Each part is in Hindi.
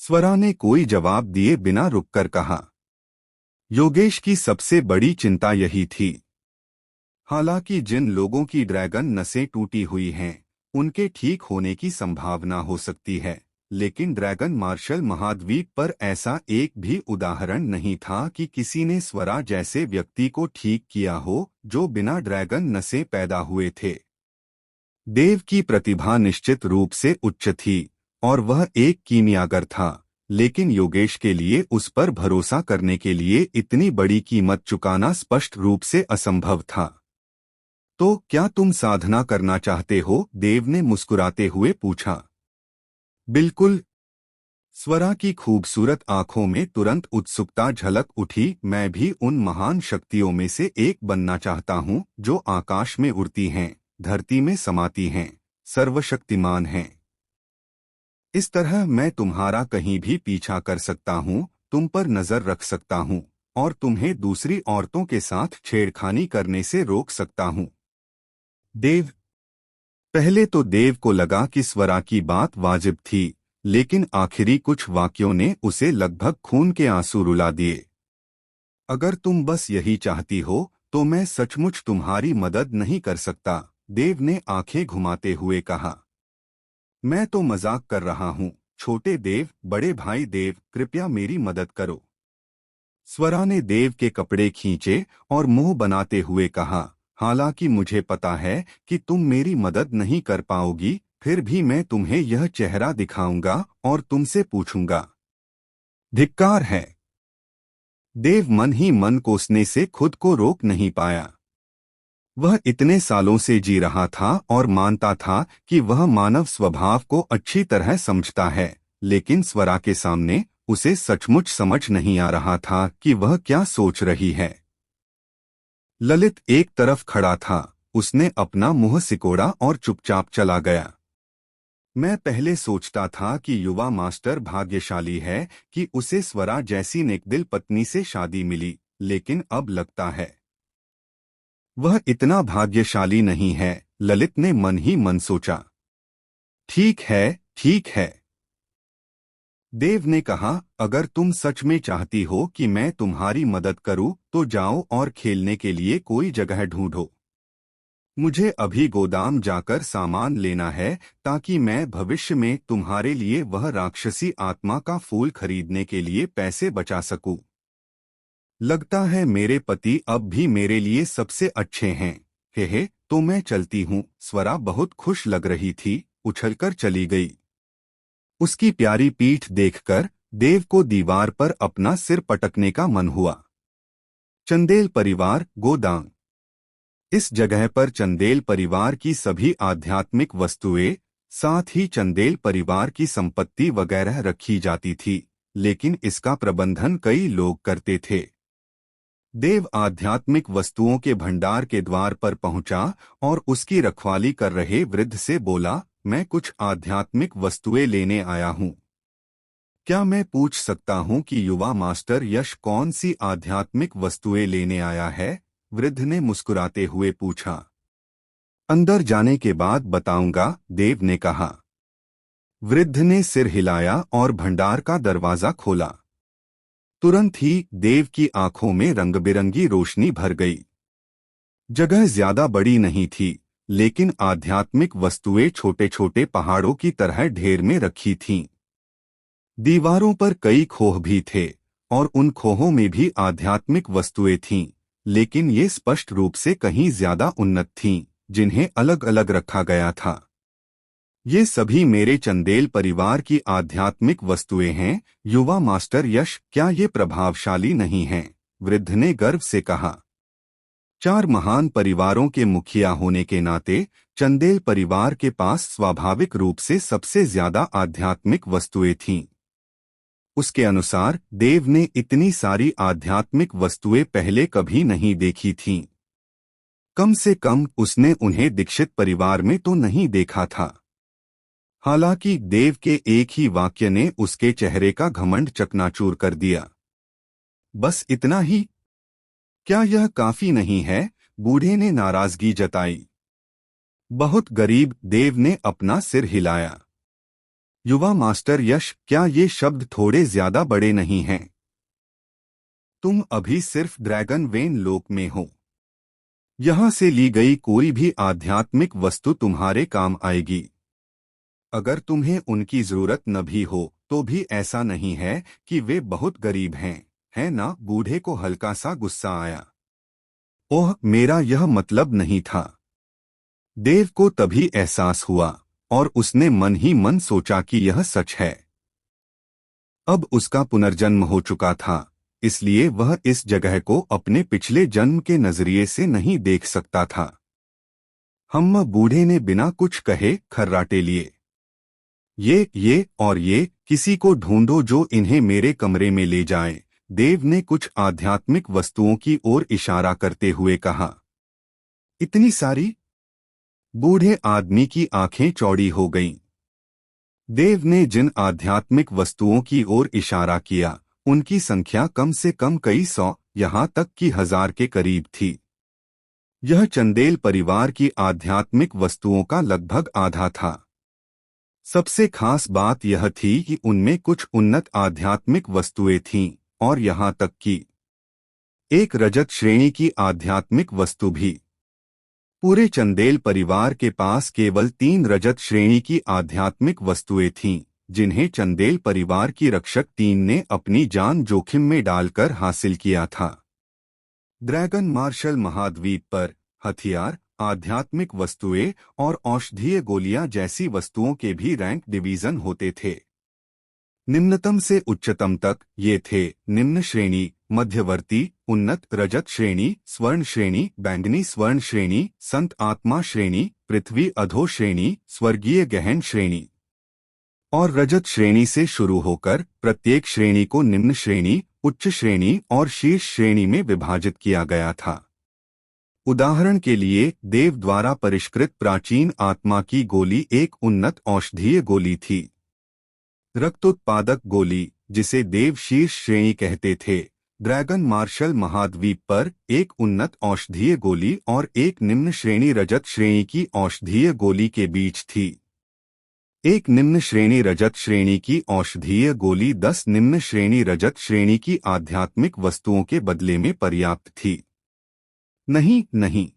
स्वरा ने कोई जवाब दिए बिना रुककर कहा। योगेश की सबसे बड़ी चिंता यही थी। हालांकि जिन लोगों की ड्रैगन नसें टूटी हुई हैं, उनके ठीक होने की संभावना हो सकती है, लेकिन ड्रैगन मार्शल महाद्वीप पर ऐसा एक भी उदाहरण नहीं था कि किसी ने स्वरा जैसे व्यक्ति को ठीक किया हो जो बिना ड्रैगन नसें पैदा हुए थे। देव की प्रतिभा निश्चित रूप से उच्च थी और वह एक कीमियागर था, लेकिन योगेश के लिए उस पर भरोसा करने के लिए इतनी बड़ी कीमत चुकाना स्पष्ट रूप से असंभव था। तो क्या तुम साधना करना चाहते हो? देव ने मुस्कुराते हुए पूछा। बिल्कुल। स्वरा की खूबसूरत आंखों में तुरंत उत्सुकता झलक उठी। मैं भी उन महान शक्तियों में से एक बनना चाहता हूँ जो आकाश में उड़ती हैं, धरती में समाती हैं, सर्वशक्तिमान हैं। इस तरह मैं तुम्हारा कहीं भी पीछा कर सकता हूँ, तुम पर नजर रख सकता हूँ और तुम्हें दूसरी औरतों के साथ छेड़खानी करने से रोक सकता हूँ। देव। पहले तो देव को लगा कि स्वरा की बात वाजिब थी, लेकिन आखिरी कुछ वाक्यों ने उसे लगभग खून के आंसू रुला दिए। अगर तुम बस यही चाहती हो तो मैं सचमुच तुम्हारी मदद नहीं कर सकता, देव ने आंखें घुमाते हुए कहा। मैं तो मजाक कर रहा हूँ, छोटे देव, बड़े भाई देव, कृपया मेरी मदद करो। स्वरा ने देव के कपड़े खींचे और मुंह बनाते हुए कहा, हालांकि मुझे पता है कि तुम मेरी मदद नहीं कर पाओगी, फिर भी मैं तुम्हें यह चेहरा दिखाऊंगा और तुमसे पूछूंगा। धिक्कार है। देव मन ही मन कोसने से खुद को रोक नहीं पाया। वह इतने सालों से जी रहा था और मानता था कि वह मानव स्वभाव को अच्छी तरह समझता है, लेकिन स्वरा के सामने उसे सचमुच समझ नहीं आ रहा था कि वह क्या सोच रही है। ललित एक तरफ खड़ा था, उसने अपना मुंह सिकोड़ा और चुपचाप चला गया। मैं पहले सोचता था कि युवा मास्टर भाग्यशाली है कि उसे स्वरा जैसी नेकदिल पत्नी से शादी मिली, लेकिन अब लगता है वह इतना भाग्यशाली नहीं है, ललित ने मन ही मन सोचा। ठीक है, ठीक है, देव ने कहा, अगर तुम सच में चाहती हो कि मैं तुम्हारी मदद करूं, तो जाओ और खेलने के लिए कोई जगह ढूंढो। मुझे अभी गोदाम जाकर सामान लेना है ताकि मैं भविष्य में तुम्हारे लिए वह राक्षसी आत्मा का फूल खरीदने के लिए पैसे बचा सकूं। लगता है मेरे पति अब भी मेरे लिए सबसे अच्छे हैं। हे, तो मैं चलती हूँ। स्वरा बहुत खुश लग रही थी, उछलकर चली गई। उसकी प्यारी पीठ देखकर देव को दीवार पर अपना सिर पटकने का मन हुआ। चंदेल परिवार, गोदाम। इस जगह पर चंदेल परिवार की सभी आध्यात्मिक वस्तुएं, साथ ही चंदेल परिवार की संपत्ति वगैरह रखी जाती थी, लेकिन इसका प्रबंधन कई लोग करते थे। देव आध्यात्मिक वस्तुओं के भंडार के द्वार पर पहुंचा और उसकी रखवाली कर रहे वृद्ध से बोला, मैं कुछ आध्यात्मिक वस्तुएं लेने आया हूं। क्या मैं पूछ सकता हूं कि युवा मास्टर यश कौन सी आध्यात्मिक वस्तुएं लेने आया है? वृद्ध ने मुस्कुराते हुए पूछा। अंदर जाने के बाद बताऊंगा, देव ने कहा। वृद्ध ने सिर हिलाया और भंडार का दरवाजा खोला। तुरंत ही देव की आंखों में रंगबिरंगी रोशनी भर गई। जगह ज्यादा बड़ी नहीं थी, लेकिन आध्यात्मिक वस्तुएं छोटे छोटे पहाड़ों की तरह ढेर में रखी थीं। दीवारों पर कई खोह भी थे और उन खोहों में भी आध्यात्मिक वस्तुएं थीं, लेकिन ये स्पष्ट रूप से कहीं ज्यादा उन्नत थीं, जिन्हें अलग अलग रखा गया था। ये सभी मेरे चंदेल परिवार की आध्यात्मिक वस्तुएं हैं, युवा मास्टर यश, क्या ये प्रभावशाली नहीं हैं? वृद्ध ने गर्व से कहा। 4 महान परिवारों के मुखिया होने के नाते चंदेल परिवार के पास स्वाभाविक रूप से सबसे ज्यादा आध्यात्मिक वस्तुएं थीं। उसके अनुसार देव ने इतनी सारी आध्यात्मिक वस्तुएं पहले कभी नहीं देखी थीं। कम से कम उसने उन्हें दीक्षित परिवार में तो नहीं देखा था। हालांकि देव के एक ही वाक्य ने उसके चेहरे का घमंड चकनाचूर कर दिया। बस इतना ही? क्या यह काफी नहीं है? बूढ़े ने नाराजगी जताई। बहुत गरीब, देव ने अपना सिर हिलाया। युवा मास्टर यश, क्या ये शब्द थोड़े ज्यादा बड़े नहीं हैं? तुम अभी सिर्फ ड्रैगन वेन लोक में हो। यहां से ली गई कोई भी आध्यात्मिक वस्तु तुम्हारे काम आएगी। अगर तुम्हें उनकी जरूरत न भी हो तो भी ऐसा नहीं है कि वे बहुत गरीब हैं, है ना? बूढ़े को हल्का सा गुस्सा आया। ओह, मेरा यह मतलब नहीं था। देव को तभी एहसास हुआ और उसने मन ही मन सोचा कि यह सच है। अब उसका पुनर्जन्म हो चुका था, इसलिए वह इस जगह को अपने पिछले जन्म के नजरिए से नहीं देख सकता था। हम बूढ़े ने बिना कुछ कहे खर्राटे लिए। ये और ये, किसी को ढूंढो जो इन्हें मेरे कमरे में ले जाए। देव ने कुछ आध्यात्मिक वस्तुओं की ओर इशारा करते हुए कहा। इतनी सारी? बूढ़े आदमी की आंखें चौड़ी हो गईं। देव ने जिन आध्यात्मिक वस्तुओं की ओर इशारा किया, उनकी संख्या कम से कम कई सौ, यहाँ तक कि हजार के करीब थी। यह चंदेल परिवार की आध्यात्मिक वस्तुओं का लगभग आधा था। सबसे खास बात यह थी कि उनमें कुछ उन्नत आध्यात्मिक वस्तुएं थीं, और यहाँ तक कि एक रजत श्रेणी की आध्यात्मिक वस्तु भी। पूरे चंदेल परिवार के पास केवल 3 रजत श्रेणी की आध्यात्मिक वस्तुएं थीं, जिन्हें चंदेल परिवार की रक्षक टीम ने अपनी जान जोखिम में डालकर हासिल किया था। ड्रैगन मार्शल महाद्वीप पर हथियार, आध्यात्मिक वस्तुएं और औषधीय गोलियां जैसी वस्तुओं के भी रैंक डिवीजन होते थे। निम्नतम से उच्चतम तक ये थे: निम्न श्रेणी, मध्यवर्ती, उन्नत रजत श्रेणी, स्वर्ण श्रेणी, बैंगनी स्वर्ण श्रेणी, संत आत्मा श्रेणी, पृथ्वी अधो श्रेणी, स्वर्गीय गहन श्रेणी। और रजत श्रेणी से शुरू होकर प्रत्येक श्रेणी को निम्न श्रेणी, उच्च श्रेणी और शीर्ष श्रेणी में विभाजित किया गया था। उदाहरण के लिए, देव द्वारा परिष्कृत प्राचीन आत्मा की गोली एक उन्नत औषधीय गोली थी। रक्तोत्पादक गोली, जिसे देव शीर्ष श्रेणी कहते थे, ड्रैगन मार्शल महाद्वीप पर एक उन्नत औषधीय गोली और एक निम्न श्रेणी रजत श्रेणी की औषधीय गोली के बीच थी। एक निम्न श्रेणी रजत श्रेणी की औषधीय गोली 10 निम्न श्रेणी रजत श्रेणी की आध्यात्मिक वस्तुओं के बदले में पर्याप्त थी। नहीं,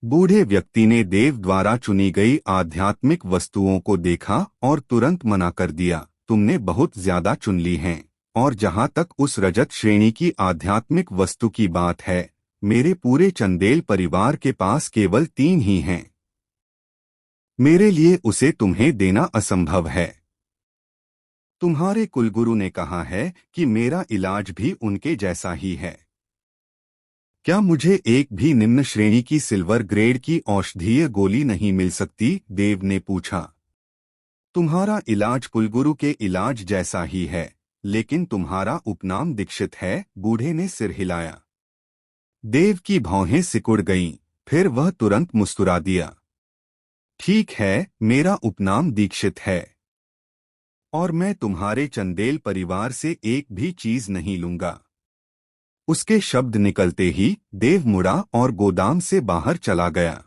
बूढ़े व्यक्ति ने देव द्वारा चुनी गई आध्यात्मिक वस्तुओं को देखा और तुरंत मना कर दिया। तुमने बहुत ज्यादा चुन ली हैं, और जहां तक उस रजत श्रेणी की आध्यात्मिक वस्तु की बात है, मेरे पूरे चंदेल परिवार के पास केवल 3 ही हैं। मेरे लिए उसे तुम्हें देना असंभव है। तुम्हारे कुलगुरु ने कहा है कि मेरा इलाज भी उनके जैसा ही है। क्या मुझे एक भी निम्न श्रेणी की सिल्वर ग्रेड की औषधीय गोली नहीं मिल सकती? देव ने पूछा। तुम्हारा इलाज कुलगुरु के इलाज जैसा ही है, लेकिन तुम्हारा उपनाम दीक्षित है। बूढ़े ने सिर हिलाया। देव की भौहें सिकुड़ गईं, फिर वह तुरंत मुस्कुरा दिया। ठीक है, मेरा उपनाम दीक्षित है, और मैं तुम्हारे चंदेल परिवार से एक भी चीज नहीं लूंगा। उसके शब्द निकलते ही देव मुड़ा और गोदाम से बाहर चला गया।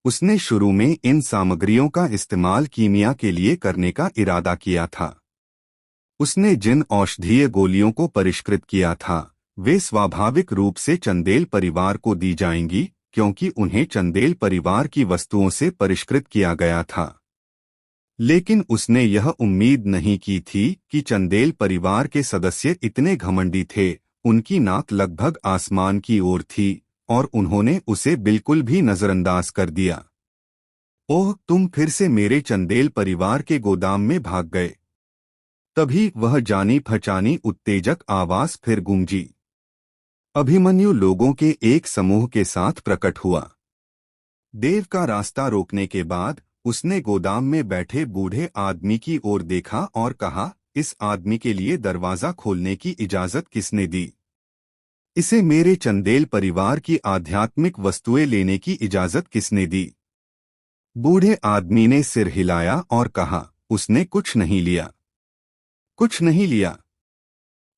उसने शुरू में इन सामग्रियों का इस्तेमाल कीमिया के लिए करने का इरादा किया था। उसने जिन औषधीय गोलियों को परिष्कृत किया था, वे स्वाभाविक रूप से चंदेल परिवार को दी जाएंगी, क्योंकि उन्हें चंदेल परिवार की वस्तुओं से परिष्कृत किया गया था। लेकिन उसने यह उम्मीद नहीं की थी कि चंदेल परिवार के सदस्य इतने घमंडी थे। उनकी नाक लगभग आसमान की ओर थी, और उन्होंने उसे बिल्कुल भी नजरअंदाज कर दिया। ओह, तुम फिर से मेरे चंदेल परिवार के गोदाम में भाग गए। तभी वह जानी पहचानी उत्तेजक आवाज फिर गूंजी। अभिमन्यु लोगों के एक समूह के साथ प्रकट हुआ। देव का रास्ता रोकने के बाद उसने गोदाम में बैठे बूढ़े आदमी की ओर देखा और कहा, इस आदमी के लिए दरवाजा खोलने की इजाजत किसने दी? इसे मेरे चंदेल परिवार की आध्यात्मिक वस्तुएं लेने की इजाजत किसने दी? बूढ़े आदमी ने सिर हिलाया और कहा, उसने कुछ नहीं लिया। कुछ नहीं लिया?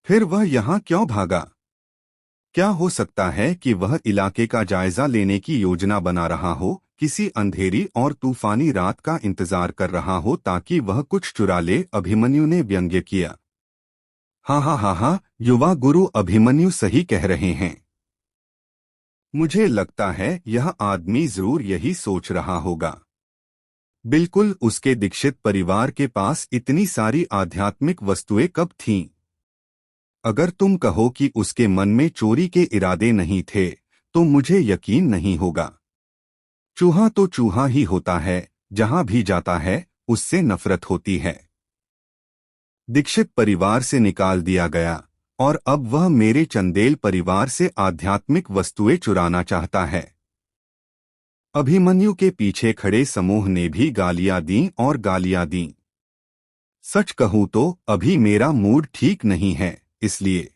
फिर वह यहाँ क्यों भागा? क्या हो सकता है कि वह इलाके का जायजा लेने की योजना बना रहा हो, किसी अंधेरी और तूफानी रात का इंतजार कर रहा हो ताकि वह कुछ चुरा ले? अभिमन्यु ने व्यंग्य किया। हाँ हाँ हाँ हाँ, युवा गुरु अभिमन्यु सही कह रहे हैं। मुझे लगता है यह आदमी जरूर यही सोच रहा होगा। बिल्कुल, उसके दीक्षित परिवार के पास इतनी सारी आध्यात्मिक वस्तुएं कब थीं? अगर तुम कहो कि उसके मन में चोरी के इरादे नहीं थे, तो मुझे यकीन नहीं होगा। चूहा तो चूहा ही होता है, जहां भी जाता है उससे नफरत होती है। दीक्षित परिवार से निकाल दिया गया और अब वह मेरे चंदेल परिवार से आध्यात्मिक वस्तुएं चुराना चाहता है। अभिमन्यु के पीछे खड़े समूह ने भी गालियां दी और गालियां दी। सच कहूं तो अभी मेरा मूड ठीक नहीं है, इसलिए।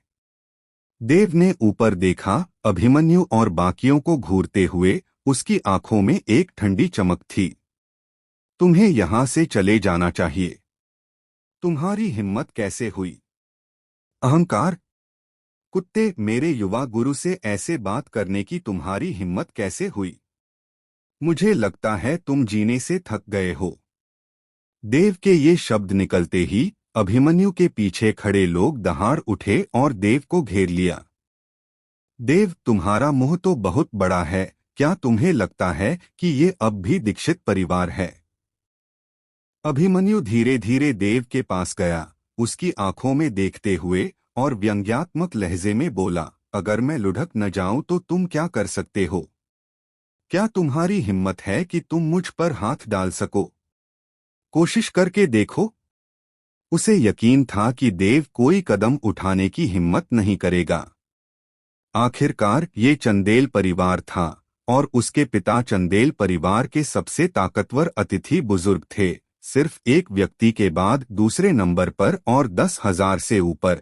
देव ने ऊपर देखा, अभिमन्यु और बाकियों को घूरते हुए। उसकी आंखों में एक ठंडी चमक थी। तुम्हें यहां से चले जाना चाहिए। तुम्हारी हिम्मत कैसे हुई? अहंकार। कुत्ते, मेरे युवा गुरु से ऐसे बात करने की तुम्हारी हिम्मत कैसे हुई? मुझे लगता है तुम जीने से थक गए हो। देव के ये शब्द निकलते ही अभिमन्यु के पीछे खड़े लोग दहाड़ उठे और देव को घेर लिया। देव, तुम्हारा मुंह तो बहुत बड़ा है, क्या तुम्हें लगता है कि ये अब भी दीक्षित परिवार है? अभिमन्यु धीरे धीरे देव के पास गया, उसकी आंखों में देखते हुए और व्यंग्यात्मक लहजे में बोला, अगर मैं लुढ़क न जाऊं तो तुम क्या कर सकते हो? क्या तुम्हारी हिम्मत है कि तुम मुझ पर हाथ डाल सको? कोशिश करके देखो। उसे यकीन था कि देव कोई कदम उठाने की हिम्मत नहीं करेगा। आखिरकार ये चंदेल परिवार था और उसके पिता चंदेल परिवार के सबसे ताकतवर अतिथि बुजुर्ग थे, सिर्फ एक व्यक्ति के बाद दूसरे नंबर पर और 10,000 से ऊपर।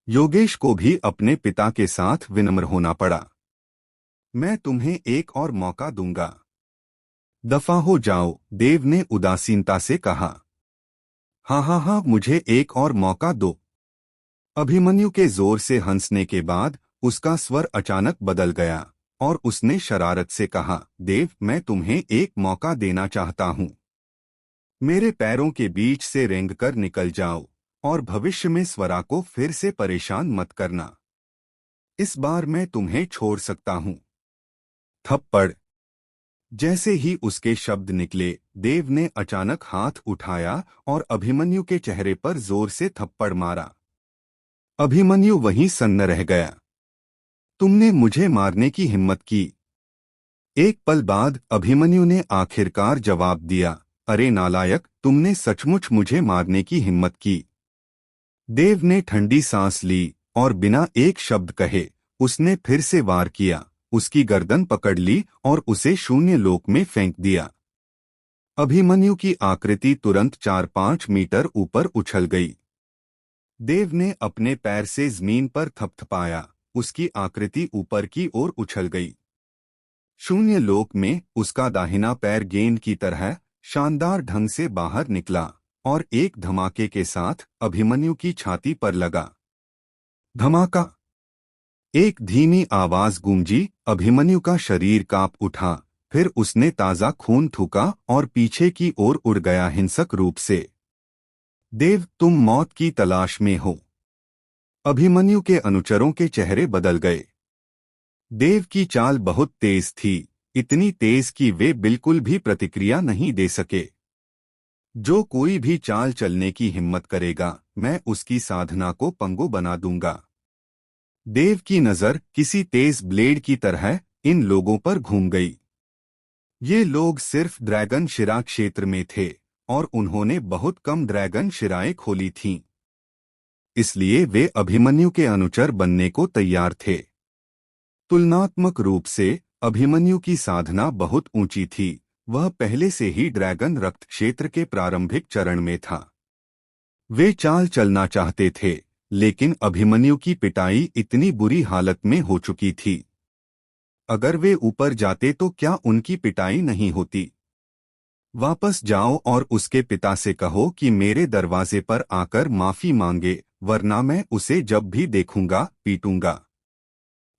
योगेश को भी अपने पिता के साथ विनम्र होना पड़ा। मैं तुम्हें एक और मौका दूंगा। दफा हो जाओ, देव ने उदासीनता से कहा। हाँ हाँ हाँ, मुझे एक और मौका दो। अभिमन्यु के जोर से हंसने के बाद उसका स्वर अचानक बदल गया और उसने शरारत से कहा, देव, मैं तुम्हें एक मौका देना चाहता हूँ। मेरे पैरों के बीच से रेंगकर निकल जाओ और भविष्य में स्वरा को फिर से परेशान मत करना। इस बार मैं तुम्हें छोड़ सकता हूँ। थप्पड़। जैसे ही उसके शब्द निकले, देव ने अचानक हाथ उठाया और अभिमन्यु के चेहरे पर जोर से थप्पड़ मारा। अभिमन्यु वहीं सन्न रह गया। तुमने मुझे मारने की हिम्मत की? एक पल बाद अभिमन्यु ने आखिरकार जवाब दिया, अरे नालायक, तुमने सचमुच मुझे मारने की हिम्मत की। देव ने ठंडी सांस ली और बिना एक शब्द कहे उसने फिर से वार किया, उसकी गर्दन पकड़ ली और उसे शून्य लोक में फेंक दिया। अभिमन्यु की आकृति तुरंत 4-5 मीटर ऊपर उछल गई। देव ने अपने पैर से जमीन पर थपथपाया, उसकी आकृति ऊपर की ओर उछल गई। शून्य लोक में उसका दाहिना पैर गेंद की तरह शानदार ढंग से बाहर निकला और एक धमाके के साथ अभिमन्यु की छाती पर लगा। धमाका। एक धीमी आवाज गूंजी, अभिमन्यु का शरीर कांप उठा, फिर उसने ताजा खून थूका और पीछे की ओर उड़ गया हिंसक रूप से। देव, तुम मौत की तलाश में हो। अभिमन्यु के अनुचरों के चेहरे बदल गए। देव की चाल बहुत तेज थी, इतनी तेज कि वे बिल्कुल भी प्रतिक्रिया नहीं दे सके। जो कोई भी चाल चलने की हिम्मत करेगा, मैं उसकी साधना को पंगु बना दूंगा। देव की नजर किसी तेज ब्लेड की तरह इन लोगों पर घूम गई। ये लोग सिर्फ ड्रैगन शिरा क्षेत्र में थे और उन्होंने बहुत कम ड्रैगन शिराएं खोली थीं। इसलिए वे अभिमन्यु के अनुचर बनने को तैयार थे। तुलनात्मक रूप से अभिमन्यु की साधना बहुत ऊंची थी, वह पहले से ही ड्रैगन रक्त क्षेत्र के प्रारंभिक चरण में था। वे चाल चलना चाहते थे, लेकिन अभिमन्यु की पिटाई इतनी बुरी हालत में हो चुकी थी। अगर वे ऊपर जाते तो क्या उनकी पिटाई नहीं होती? वापस जाओ और उसके पिता से कहो कि मेरे दरवाजे पर आकर माफी मांगे, वरना मैं उसे जब भी देखूंगा पीटूंगा।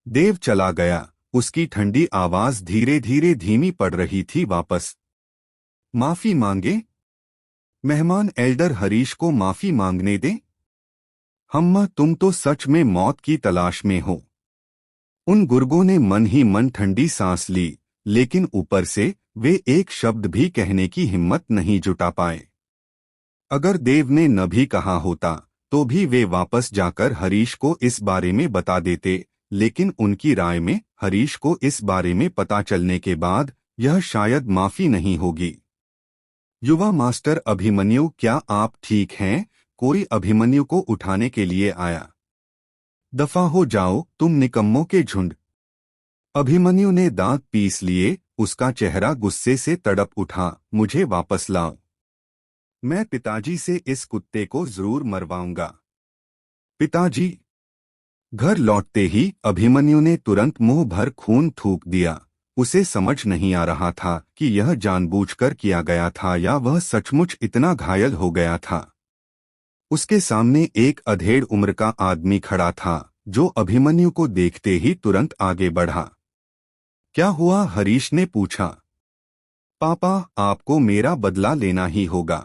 देव चला गया। उसकी ठंडी आवाज धीरे धीरे धीमी पड़ रही थी। वापस माफी मांगे। मेहमान एल्डर हरीश को माफी मांगने दे। हम्मा, तुम तो सच में मौत की तलाश में हो। उन गुर्गों ने मन ही मन ठंडी सांस ली, लेकिन ऊपर से वे एक शब्द भी कहने की हिम्मत नहीं जुटा पाए। अगर देव ने न भी कहा होता तो भी वे वापस जाकर हरीश को इस बारे में बता देते, लेकिन उनकी राय में हरीश को इस बारे में पता चलने के बाद यह शायद माफी नहीं होगी। युवा मास्टर अभिमन्यु, क्या आप ठीक हैं? कोई अभिमन्यु को उठाने के लिए आया। दफा हो जाओ तुम निकम्मों के झुंड। अभिमन्यु ने दांत पीस लिए। उसका चेहरा गुस्से से तड़प उठा। मुझे वापस लाओ। मैं पिताजी से इस कुत्ते को जरूर मरवाऊंगा। पिताजी। घर लौटते ही अभिमन्यु ने तुरंत मुंह भर खून थूक दिया। उसे समझ नहीं आ रहा था कि यह जानबूझकर किया गया था या वह सचमुच इतना घायल हो गया था। उसके सामने एक अधेड़ उम्र का आदमी खड़ा था जो अभिमन्यु को देखते ही तुरंत आगे बढ़ा। क्या हुआ? हरीश ने पूछा। पापा, आपको मेरा बदला लेना ही होगा।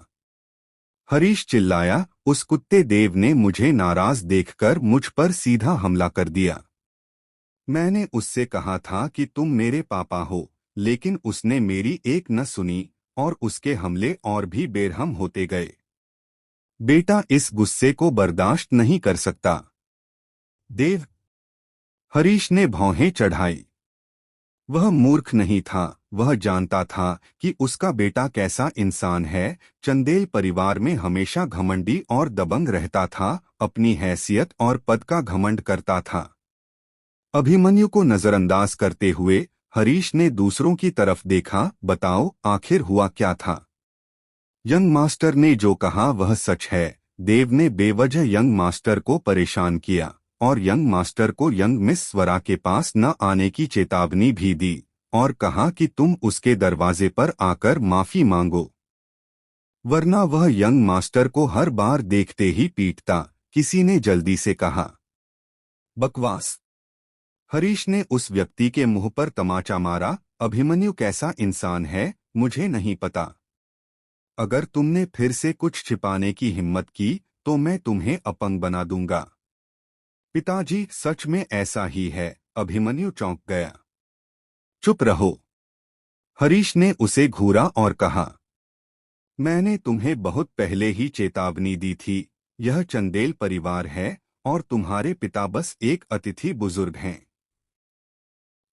हरीश चिल्लाया। उस कुत्ते देव ने मुझे नाराज देखकर मुझ पर सीधा हमला कर दिया। मैंने उससे कहा था कि तुम मेरे पापा हो, लेकिन उसने मेरी एक न सुनी और उसके हमले और भी बेरहम होते गए। बेटा इस गुस्से को बर्दाश्त नहीं कर सकता। देव। हरीश ने भौहें चढ़ाई। वह मूर्ख नहीं था। वह जानता था कि उसका बेटा कैसा इंसान है। चंदेल परिवार में हमेशा घमंडी और दबंग रहता था, अपनी हैसियत और पद का घमंड करता था। अभिमन्यु को नजरअंदाज करते हुए हरीश ने दूसरों की तरफ देखा। बताओ, आखिर हुआ क्या था? यंग मास्टर ने जो कहा वह सच है। देव ने बेवजह यंग मास्टर को परेशान किया और यंग मास्टर को यंग मिस स्वरा के पास न आने की चेतावनी भी दी और कहा कि तुम उसके दरवाजे पर आकर माफी मांगो, वरना वह यंग मास्टर को हर बार देखते ही पीटता। किसी ने जल्दी से कहा। बकवास। हरीश ने उस व्यक्ति के मुंह पर तमाचा मारा। अभिमन्यु कैसा इंसान है मुझे नहीं पता। अगर तुमने फिर से कुछ छिपाने की हिम्मत की तो मैं तुम्हें अपंग बना दूंगा। पिताजी, सच में ऐसा ही है। अभिमन्यु चौंक गया। चुप रहो। हरीश ने उसे घूरा और कहा। मैंने तुम्हें बहुत पहले ही चेतावनी दी थी। यह चंदेल परिवार है और तुम्हारे पिता बस एक अतिथि बुजुर्ग हैं।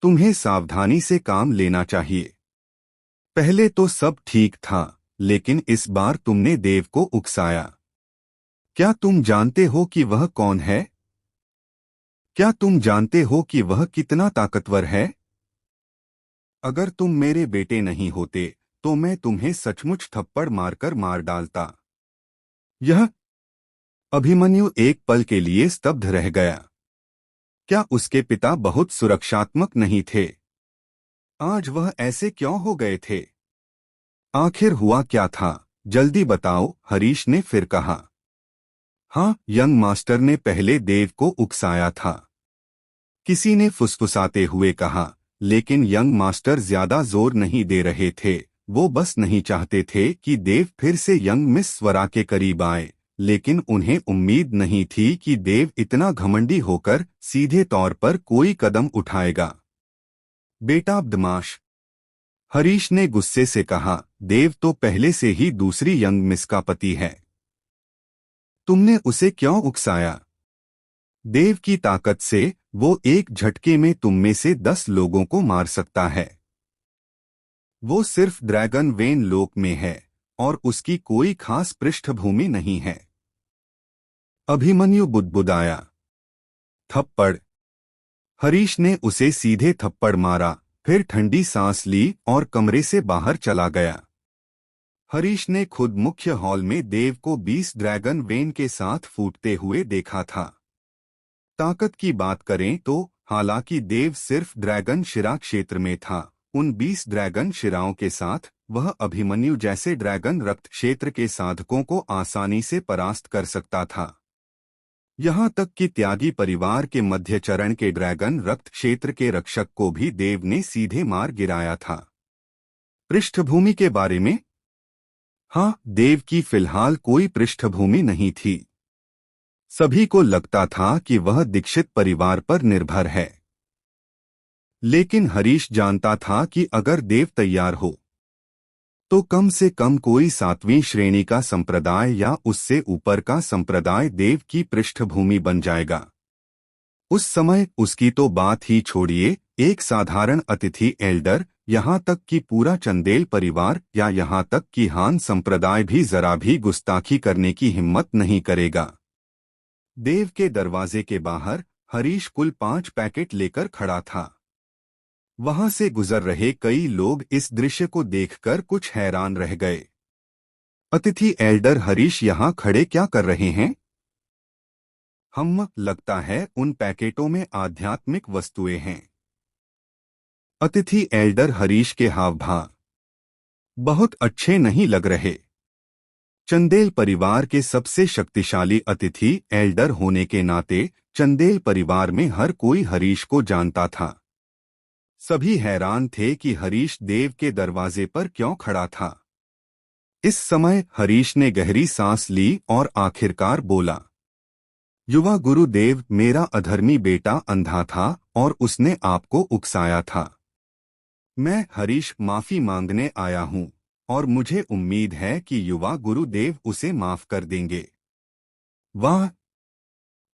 तुम्हें सावधानी से काम लेना चाहिए। पहले तो सब ठीक था, लेकिन इस बार तुमने देव को उकसाया। क्या तुम जानते हो कि वह कौन है? क्या तुम जानते हो कि वह कितना ताकतवर है? अगर तुम मेरे बेटे नहीं होते तो मैं तुम्हें सचमुच थप्पड़ मारकर मार डालता। यह। अभिमन्यु एक पल के लिए स्तब्ध रह गया। क्या उसके पिता बहुत सुरक्षात्मक नहीं थे? आज वह ऐसे क्यों हो गए थे? आखिर हुआ क्या था? जल्दी बताओ, हरीश ने फिर कहा। हाँ, यंग मास्टर ने पहले देव को उकसाया था, किसी ने फुसफुसाते हुए कहा, लेकिन यंग मास्टर ज्यादा जोर नहीं दे रहे थे। वो बस नहीं चाहते थे कि देव फिर से यंग मिस स्वरा के करीब आए, लेकिन उन्हें उम्मीद नहीं थी कि देव इतना घमंडी होकर सीधे तौर पर कोई कदम उठाएगा। बेटा बदमाश। हरीश ने गुस्से से कहा। देव तो पहले से ही दूसरी यंग मिस का पति है। तुमने उसे क्यों उकसाया? देव की ताकत से वो एक झटके में तुम में से 10 लोगों को मार सकता है। वो सिर्फ ड्रैगन वेन लोक में है और उसकी कोई खास पृष्ठभूमि नहीं है। अभिमन्यु बुदबुदाया। थप्पड़। हरीश ने उसे सीधे थप्पड़ मारा, फिर ठंडी सांस ली और कमरे से बाहर चला गया। हरीश ने खुद मुख्य हॉल में देव को 20 ड्रैगन वेन के साथ फूटते हुए देखा था। ताकत की बात करें तो हालांकि देव सिर्फ ड्रैगन शिरा क्षेत्र में था, उन 20 ड्रैगन शिराओं के साथ वह अभिमन्यु जैसे ड्रैगन रक्त क्षेत्र के साधकों को आसानी से परास्त कर सकता था। यहाँ तक कि त्यागी परिवार के मध्य चरण के ड्रैगन रक्त क्षेत्र के रक्षक को भी देव ने सीधे मार गिराया था। पृष्ठभूमि के बारे में? हाँ, देव की फिलहाल कोई पृष्ठभूमि नहीं थी। सभी को लगता था कि वह दीक्षित परिवार पर निर्भर है, लेकिन हरीश जानता था कि अगर देव तैयार हो तो कम से कम कोई 7वीं श्रेणी का संप्रदाय या उससे ऊपर का संप्रदाय देव की पृष्ठभूमि बन जाएगा। उस समय उसकी तो बात ही छोड़िए, एक साधारण अतिथि एल्डर, यहाँ तक कि पूरा चंदेल परिवार या यहाँ तक कि हान संप्रदाय भी जरा भी गुस्ताखी करने की हिम्मत नहीं करेगा। देव के दरवाजे के बाहर हरीश कुल 5 पैकेट लेकर खड़ा था। वहां से गुजर रहे कई लोग इस दृश्य को देखकर कुछ हैरान रह गए। अतिथि एल्डर हरीश यहाँ खड़े क्या कर रहे हैं? लगता है उन पैकेटों में आध्यात्मिक वस्तुएं हैं। अतिथि एल्डर हरीश के हाव भाव बहुत अच्छे नहीं लग रहे। चंदेल परिवार के सबसे शक्तिशाली अतिथि एल्डर होने के नाते चंदेल परिवार में हर कोई हरीश को जानता था। सभी हैरान थे कि हरीश देव के दरवाजे पर क्यों खड़ा था। इस समय हरीश ने गहरी सांस ली और आखिरकार बोला, युवा गुरुदेव, मेरा अधर्मी बेटा अंधा था और उसने आपको उकसाया था। मैं हरीश माफी मांगने आया हूं और मुझे उम्मीद है कि युवा गुरुदेव उसे माफ कर देंगे। वाह!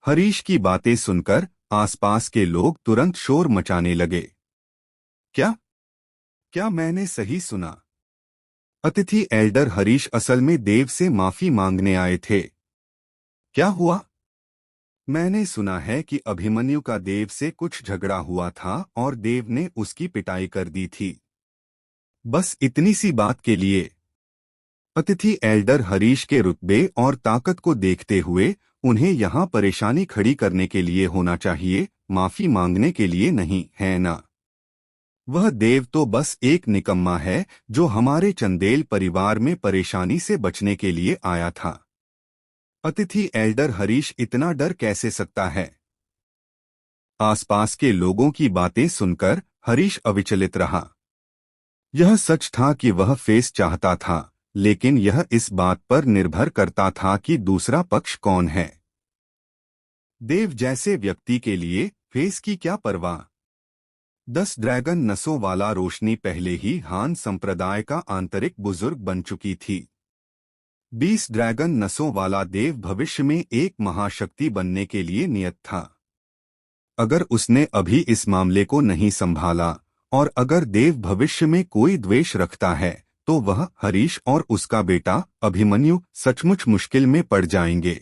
हरीश की बातें सुनकर आसपास के लोग तुरंत शोर मचाने लगे। क्या क्या मैंने सही सुना? अतिथि एल्डर हरीश असल में देव से माफी मांगने आए थे। क्या हुआ? मैंने सुना है कि अभिमन्यु का देव से कुछ झगड़ा हुआ था और देव ने उसकी पिटाई कर दी थी। बस इतनी सी बात के लिए? अतिथि एल्डर हरीश के रुतबे और ताकत को देखते हुए उन्हें यहाँ परेशानी खड़ी करने के लिए होना चाहिए, माफी मांगने के लिए नहीं, है ना? वह देव तो बस एक निकम्मा है जो हमारे चंदेल परिवार में परेशानी से बचने के लिए आया था। अतिथि एल्डर हरीश इतना डर कैसे सकता है? आसपास के लोगों की बातें सुनकर हरीश अविचलित रहा। यह सच था कि वह फेस चाहता था, लेकिन यह इस बात पर निर्भर करता था कि दूसरा पक्ष कौन है। देव जैसे व्यक्ति के लिए फेस की क्या परवाह। 10 ड्रैगन नसों वाला रोशनी पहले ही हान संप्रदाय का आंतरिक बुजुर्ग बन चुकी थी। 20 ड्रैगन नसों वाला देव भविष्य में एक महाशक्ति बनने के लिए नियत था। अगर उसने अभी इस मामले को नहीं संभाला और अगर देव भविष्य में कोई द्वेष रखता है तो वह हरीश और उसका बेटा अभिमन्यु सचमुच मुश्किल में पड़ जाएंगे।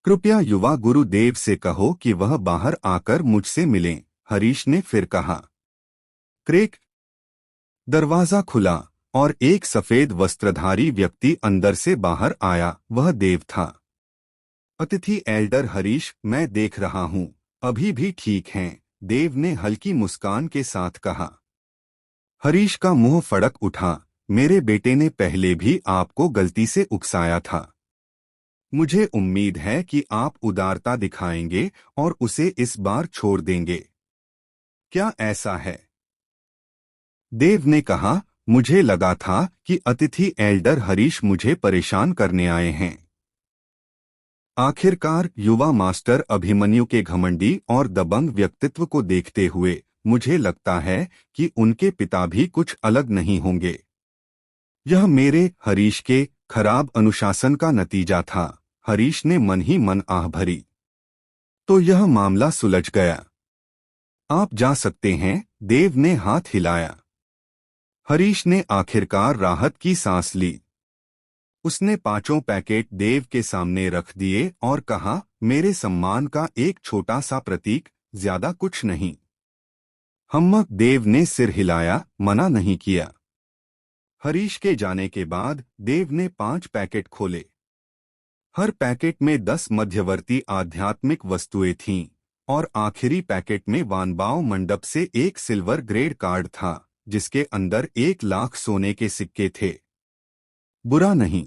कृपया युवा गुरुदेव से कहो कि वह बाहर आकर मुझसे मिलें, हरीश ने फिर कहा। क्रेक! दरवाजा खुला और एक सफेद वस्त्रधारी व्यक्ति अंदर से बाहर आया। वह देव था। अतिथि एल्डर हरीश, मैं देख रहा हूं, अभी भी ठीक हैं, देव ने हल्की मुस्कान के साथ कहा। हरीश का मुंह फड़क उठा। मेरे बेटे ने पहले भी आपको गलती से उकसाया था। मुझे उम्मीद है कि आप उदारता दिखाएंगे और उसे इस बार छोड़ देंगे। क्या ऐसा है? देव ने कहा, मुझे लगा था कि अतिथि एल्डर हरीश मुझे परेशान करने आए हैं। आखिरकार युवा मास्टर अभिमन्यु के घमंडी और दबंग व्यक्तित्व को देखते हुए मुझे लगता है कि उनके पिता भी कुछ अलग नहीं होंगे। यह मेरे हरीश के खराब अनुशासन का नतीजा था। हरीश ने मन ही मन आह भरी। तो यह मामला सुलझ गया। आप जा सकते हैं, देव ने हाथ हिलाया। हरीश ने आखिरकार राहत की सांस ली। उसने 5 पैकेट देव के सामने रख दिए और कहा, मेरे सम्मान का एक छोटा सा प्रतीक, ज्यादा कुछ नहीं। देव ने सिर हिलाया, मना नहीं किया। हरीश के जाने के बाद देव ने 5 पैकेट खोले। हर पैकेट में 10 मध्यवर्ती आध्यात्मिक वस्तुएं थीं और आखिरी पैकेट में वानबाव मंडप से एक सिल्वर ग्रेड कार्ड था जिसके अंदर 1 लाख सोने के सिक्के थे। बुरा नहीं।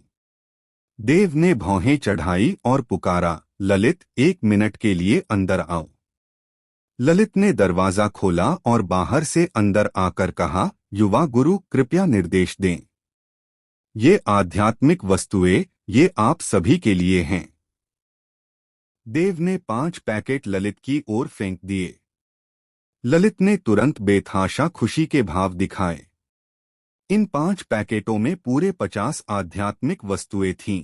देव ने भौहें चढ़ाई और पुकारा, ललित, 1 मिनट के लिए अंदर आओ। ललित ने दरवाजा खोला और बाहर से अंदर आकर कहा, युवा गुरु कृपया निर्देश दें। ये आध्यात्मिक वस्तुएं, ये आप सभी के लिए हैं। देव ने 5 पैकेट ललित की ओर फेंक दिए। ललित ने तुरंत बेतहाशा खुशी के भाव दिखाए। इन 5 पैकेटों में पूरे 50 आध्यात्मिक वस्तुएं थीं।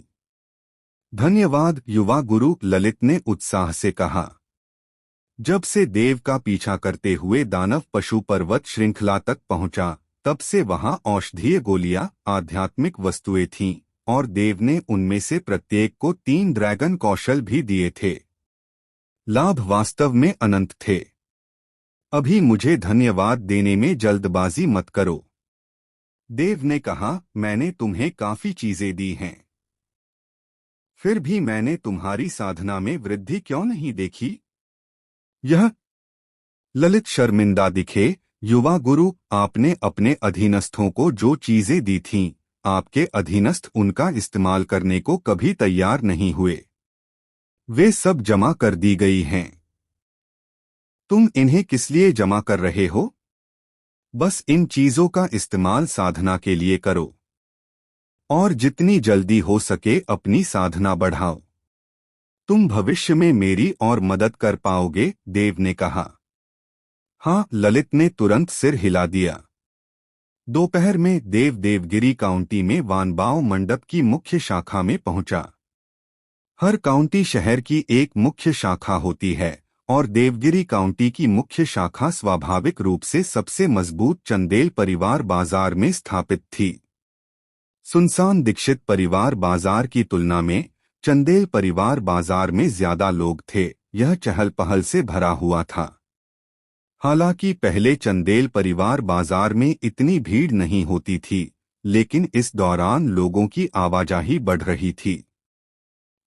धन्यवाद युवा गुरु, ललित ने उत्साह से कहा। जब से देव का पीछा करते हुए दानव पशु पर्वत श्रृंखला तक पहुंचा, तब से वहां औषधीय गोलियां, आध्यात्मिक वस्तुएं थीं, और देव ने उनमें से प्रत्येक को 3 ड्रैगन कौशल भी दिए थे। लाभ वास्तव में अनंत थे। अभी मुझे धन्यवाद देने में जल्दबाजी मत करो। देव ने कहा, मैंने तुम्हें काफी चीजें दी हैं, फिर भी मैंने तुम्हारी साधना में वृद्धि क्यों नहीं देखी? यह ललित शर्मिंदा दिखे। युवा गुरु, आपने अपने अधीनस्थों को जो चीजें दी थीं, आपके अधीनस्थ उनका इस्तेमाल करने को कभी तैयार नहीं हुए। वे सब जमा कर दी गई हैं। तुम इन्हें किस लिए जमा कर रहे हो? बस इन चीजों का इस्तेमाल साधना के लिए करो, और जितनी जल्दी हो सके अपनी साधना बढ़ाओ। तुम भविष्य में मेरी और मदद कर पाओगे, देव ने कहा। हाँ, ललित ने तुरंत सिर हिला दिया। दोपहर में देव देवगिरी काउंटी में वानबाव मंडप की मुख्य शाखा में पहुंचा। हर काउंटी शहर की एक मुख्य शाखा होती है, और देवगिरी काउंटी की मुख्य शाखा स्वाभाविक रूप से सबसे मजबूत चंदेल परिवार बाजार में स्थापित थी। सुनसान दीक्षित परिवार बाजार की तुलना में चंदेल परिवार बाजार में ज्यादा लोग थे। यह चहल पहल से भरा हुआ था। हालांकि पहले चंदेल परिवार बाजार में इतनी भीड़ नहीं होती थी, लेकिन इस दौरान लोगों की आवाजाही बढ़ रही थी।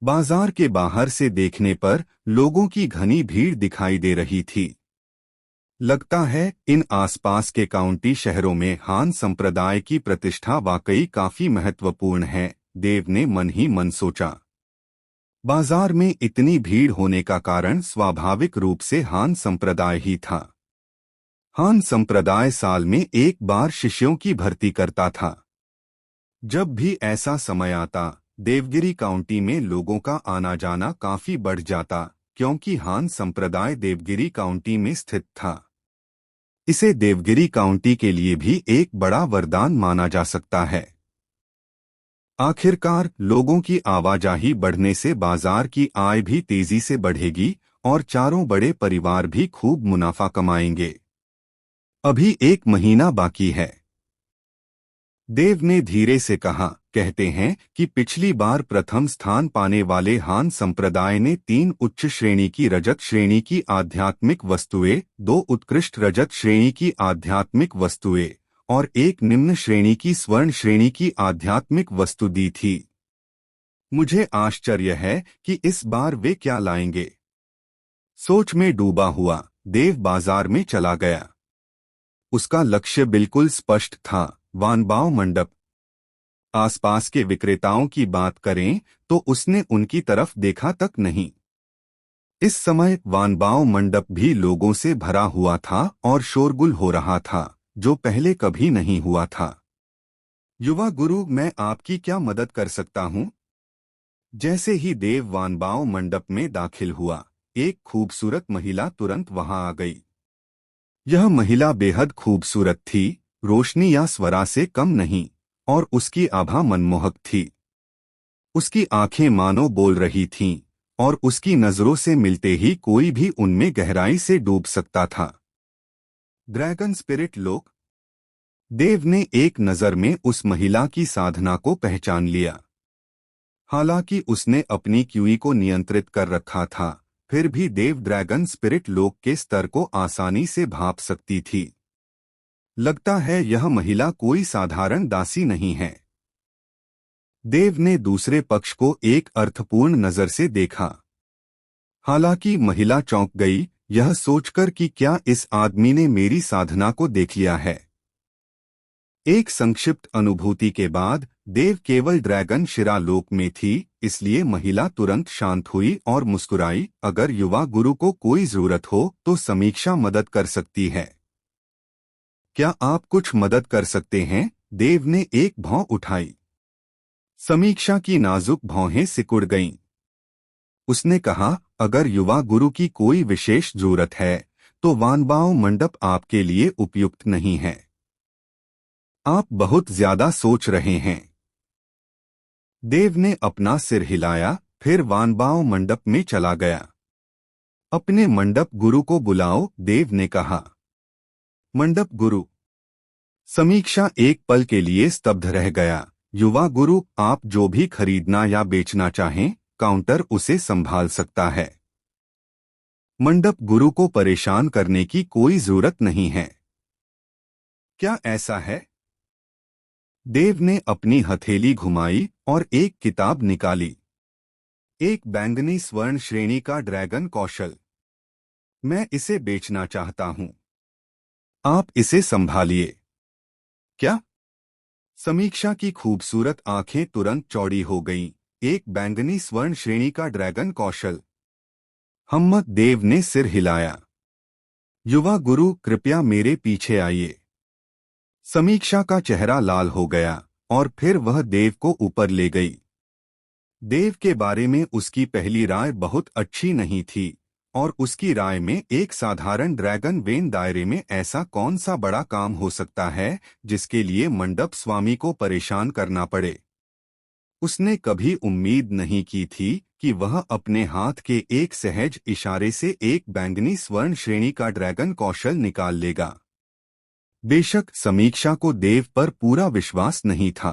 बाजार के बाहर से देखने पर लोगों की घनी भीड़ दिखाई दे रही थी। लगता है इन आसपास के काउंटी शहरों में हान संप्रदाय की प्रतिष्ठा वाकई काफी महत्वपूर्ण है, देव ने मन ही मन सोचा। बाजार में इतनी भीड़ होने का कारण स्वाभाविक रूप से हान संप्रदाय ही था। हान संप्रदाय साल में एक बार शिष्यों की भर्ती करता था। जब भी ऐसा समय आता, देवगिरी काउंटी में लोगों का आना जाना काफी बढ़ जाता, क्योंकि हान संप्रदाय देवगिरी काउंटी में स्थित था। इसे देवगिरी काउंटी के लिए भी एक बड़ा वरदान माना जा सकता है। आखिरकार लोगों की आवाजाही बढ़ने से बाजार की आय भी तेजी से बढ़ेगी और चारों बड़े परिवार भी खूब मुनाफा कमाएंगे। अभी 1 महीना बाकी है, देव ने धीरे से कहा। कहते हैं कि पिछली बार प्रथम स्थान पाने वाले हान संप्रदाय ने 3 उच्च श्रेणी की रजत श्रेणी की आध्यात्मिक वस्तुएं, 2 उत्कृष्ट रजत श्रेणी की आध्यात्मिक वस्तुएं और 1 निम्न श्रेणी की स्वर्ण श्रेणी की आध्यात्मिक वस्तु दी थी। मुझे आश्चर्य है कि इस बार वे क्या लाएंगे। सोच में डूबा हुआ देव बाजार में चला गया। उसका लक्ष्य बिल्कुल स्पष्ट था, वानबाव मंडप। आसपास के विक्रेताओं की बात करें तो उसने उनकी तरफ देखा तक नहीं। इस समय वानबाव मंडप भी लोगों से भरा हुआ था और शोरगुल हो रहा था, जो पहले कभी नहीं हुआ था। युवा गुरु, मैं आपकी क्या मदद कर सकता हूँ? जैसे ही देव वानबाव मंडप में दाखिल हुआ, एक खूबसूरत महिला तुरंत वहां आ गई। यह महिला बेहद खूबसूरत थी, रोशनी या स्वरा से कम नहीं, और उसकी आभा मनमोहक थी। उसकी आंखें मानो बोल रही थीं, और उसकी नजरों से मिलते ही कोई भी उनमें गहराई से डूब सकता था। ड्रैगन स्पिरिट लोक। देव ने एक नजर में उस महिला की साधना को पहचान लिया। हालांकि उसने अपनी क्यूई को नियंत्रित कर रखा था, फिर भी देव ड्रैगन स्पिरिट लोक के स्तर को आसानी से भांप सकती थी। लगता है यह महिला कोई साधारण दासी नहीं है। देव ने दूसरे पक्ष को एक अर्थपूर्ण नजर से देखा। हालांकि महिला चौंक गई, यह सोचकर कि क्या इस आदमी ने मेरी साधना को देख लिया है। एक संक्षिप्त अनुभूति के बाद देव केवल ड्रैगन शिरालोक में थी, इसलिए महिला तुरंत शांत हुई और मुस्कुराई। अगर युवा गुरु को कोई जरूरत हो तो समीक्षा मदद कर सकती है। क्या आप कुछ मदद कर सकते हैं? देव ने एक भौं उठाई। समीक्षा की नाजुक भौहें सिकुड़ गईं। उसने कहा, अगर युवा गुरु की कोई विशेष जरूरत है तो वानबाओ मंडप आपके लिए उपयुक्त नहीं है। आप बहुत ज्यादा सोच रहे हैं। देव ने अपना सिर हिलाया, फिर वानबाओ मंडप में चला गया। अपने मंडप गुरु को बुलाओ, देव ने कहा। मंडप गुरु। समीक्षा एक पल के लिए स्तब्ध रह गया। युवा गुरु, आप जो भी खरीदना या बेचना चाहें, काउंटर उसे संभाल सकता है। मंडप गुरु को परेशान करने की कोई जरूरत नहीं है। क्या ऐसा है? देव ने अपनी हथेली घुमाई और एक किताब निकाली। एक बैंगनी स्वर्ण श्रेणी का ड्रैगन कौशल। मैं इसे बेचना चाहता हूं। आप इसे संभालिए। क्या? समीक्षा की खूबसूरत आंखें तुरंत चौड़ी हो गईं। एक बैंगनी स्वर्ण श्रेणी का ड्रैगन कौशल। हम्मत, देव ने सिर हिलाया। युवा गुरु, कृपया मेरे पीछे आइए। समीक्षा का चेहरा लाल हो गया और फिर वह देव को ऊपर ले गई। देव के बारे में उसकी पहली राय बहुत अच्छी नहीं थी और उसकी राय में एक साधारण ड्रैगन वेन दायरे में ऐसा कौन सा बड़ा काम हो सकता है जिसके लिए मंडप स्वामी को परेशान करना पड़े। उसने कभी उम्मीद नहीं की थी कि वह अपने हाथ के एक सहज इशारे से एक बैंगनी स्वर्ण श्रेणी का ड्रैगन कौशल निकाल लेगा। बेशक समीक्षा को देव पर पूरा विश्वास नहीं था।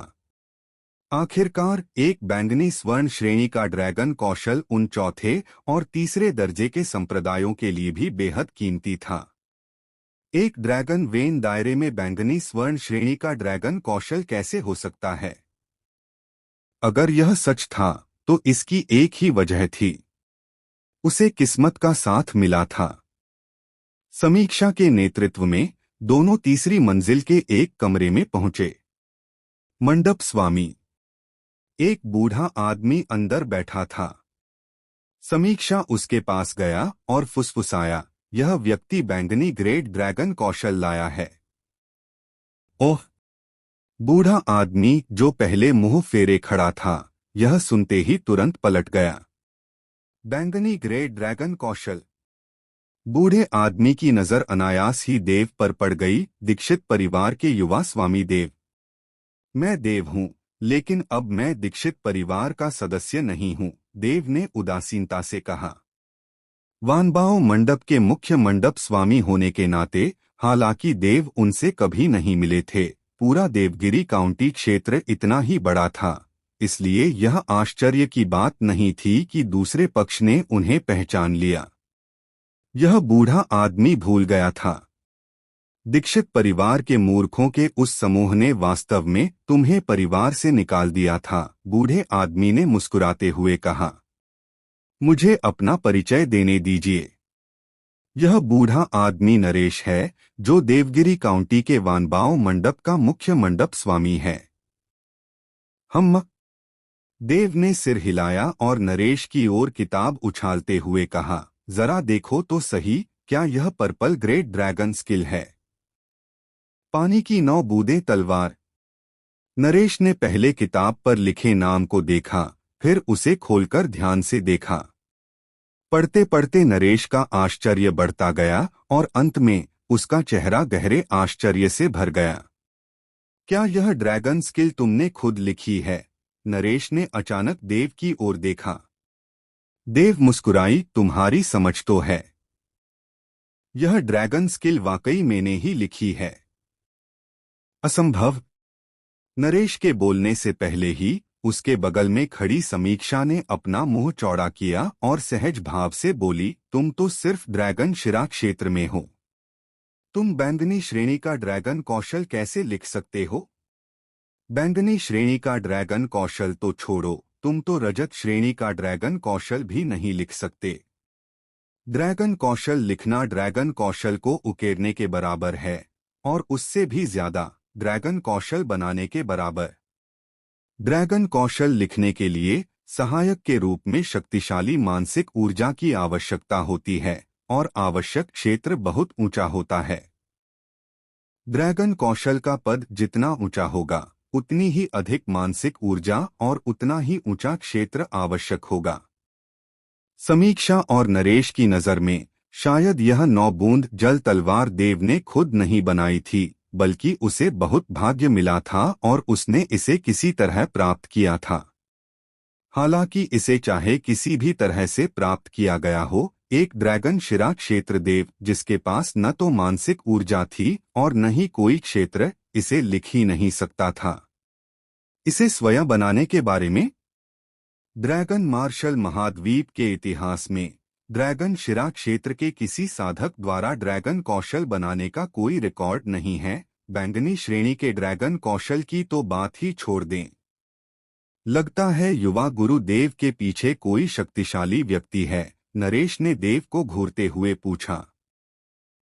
आखिरकार एक बैंगनी स्वर्ण श्रेणी का ड्रैगन कौशल उन चौथे और तीसरे दर्जे के संप्रदायों के लिए भी बेहद कीमती था। एक ड्रैगन वेन दायरे में बैंगनी स्वर्ण श्रेणी का ड्रैगन कौशल कैसे हो सकता है? अगर यह सच था तो इसकी एक ही वजह थी। उसे किस्मत का साथ मिला था। समीक्षा के नेतृत्व में दोनों तीसरी मंजिल के एक कमरे में पहुंचे। मंडप स्वामी। एक बूढ़ा आदमी अंदर बैठा था। समीक्षा उसके पास गया और फुसफुसाया, यह व्यक्ति बैंगनी ग्रेड ड्रैगन कौशल लाया है। ओह! बूढ़ा आदमी, जो पहले मुंह फेरे खड़ा था, यह सुनते ही तुरंत पलट गया। बैंगनी ग्रेड ड्रैगन कौशल। बूढ़े आदमी की नजर अनायास ही देव पर पड़ गई। दीक्षित परिवार के युवा स्वामी देव। मैं देव हूं, लेकिन अब मैं दीक्षित परिवार का सदस्य नहीं हूं, देव ने उदासीनता से कहा। वानबाओ मंडप के मुख्य मंडप स्वामी होने के नाते, हालांकि देव उनसे कभी नहीं मिले थे, पूरा देवगिरी काउंटी क्षेत्र इतना ही बड़ा था, इसलिए यह आश्चर्य की बात नहीं थी कि दूसरे पक्ष ने उन्हें पहचान लिया। यह बूढ़ा आदमी भूल गया था। दीक्षित परिवार के मूर्खों के उस समूह ने वास्तव में तुम्हें परिवार से निकाल दिया था, बूढ़े आदमी ने मुस्कुराते हुए कहा। मुझे अपना परिचय देने दीजिए। यह बूढ़ा आदमी नरेश है, जो देवगिरी काउंटी के वानबाओ मंडप का मुख्य मंडप स्वामी है। हम। देव ने सिर हिलाया और नरेश की ओर किताब उछालते हुए कहा, जरा देखो तो सही, क्या यह पर्पल ग्रेड ड्रैगन स्किल है? पानी की 9 बूंदें तलवार। नरेश ने पहले किताब पर लिखे नाम को देखा, फिर उसे खोलकर ध्यान से देखा। पढ़ते पढ़ते नरेश का आश्चर्य बढ़ता गया और अंत में उसका चेहरा गहरे आश्चर्य से भर गया। क्या यह ड्रैगन स्किल तुमने खुद लिखी है? नरेश ने अचानक देव की ओर देखा। देव मुस्कुराई, तुम्हारी समझ तो है। यह ड्रैगन स्किल वाकई मैंने ही लिखी है। असंभव। नरेश के बोलने से पहले ही उसके बगल में खड़ी समीक्षा ने अपना मुंह चौड़ा किया और सहज भाव से बोली, तुम तो सिर्फ ड्रैगन शिरा क्षेत्र में हो। तुम बैंगनी श्रेणी का ड्रैगन कौशल कैसे लिख सकते हो? बैंगनी श्रेणी का ड्रैगन कौशल तो छोड़ो, तुम तो रजत श्रेणी का ड्रैगन कौशल भी नहीं लिख सकते। ड्रैगन कौशल लिखना ड्रैगन कौशल को उकेरने के बराबर है, और उससे भी ज्यादा। ड्रैगन कौशल बनाने के बराबर। ड्रैगन कौशल लिखने के लिए सहायक के रूप में शक्तिशाली मानसिक ऊर्जा की आवश्यकता होती है और आवश्यक क्षेत्र बहुत ऊंचा होता है। ड्रैगन कौशल का पद जितना ऊंचा होगा उतनी ही अधिक मानसिक ऊर्जा और उतना ही ऊंचा क्षेत्र आवश्यक होगा। समीक्षा और नरेश की नज़र में शायद यह 9 बूंद जल तलवार देव ने खुद नहीं बनाई थी, बल्कि उसे बहुत भाग्य मिला था और उसने इसे किसी तरह प्राप्त किया था। हालांकि इसे चाहे किसी भी तरह से प्राप्त किया गया हो, एक ड्रैगन शिरा क्षेत्र देव जिसके पास न तो मानसिक ऊर्जा थी और न ही कोई क्षेत्र, इसे लिख ही नहीं सकता था। इसे स्वयं बनाने के बारे में ड्रैगन मार्शल महाद्वीप के इतिहास में ड्रैगन शिरा क्षेत्र के किसी साधक द्वारा ड्रैगन कौशल बनाने का कोई रिकॉर्ड नहीं है। बैंगनी श्रेणी के ड्रैगन कौशल की तो बात ही छोड़ दें। लगता है युवा गुरु देव के पीछे कोई शक्तिशाली व्यक्ति है, नरेश ने देव को घूरते हुए पूछा।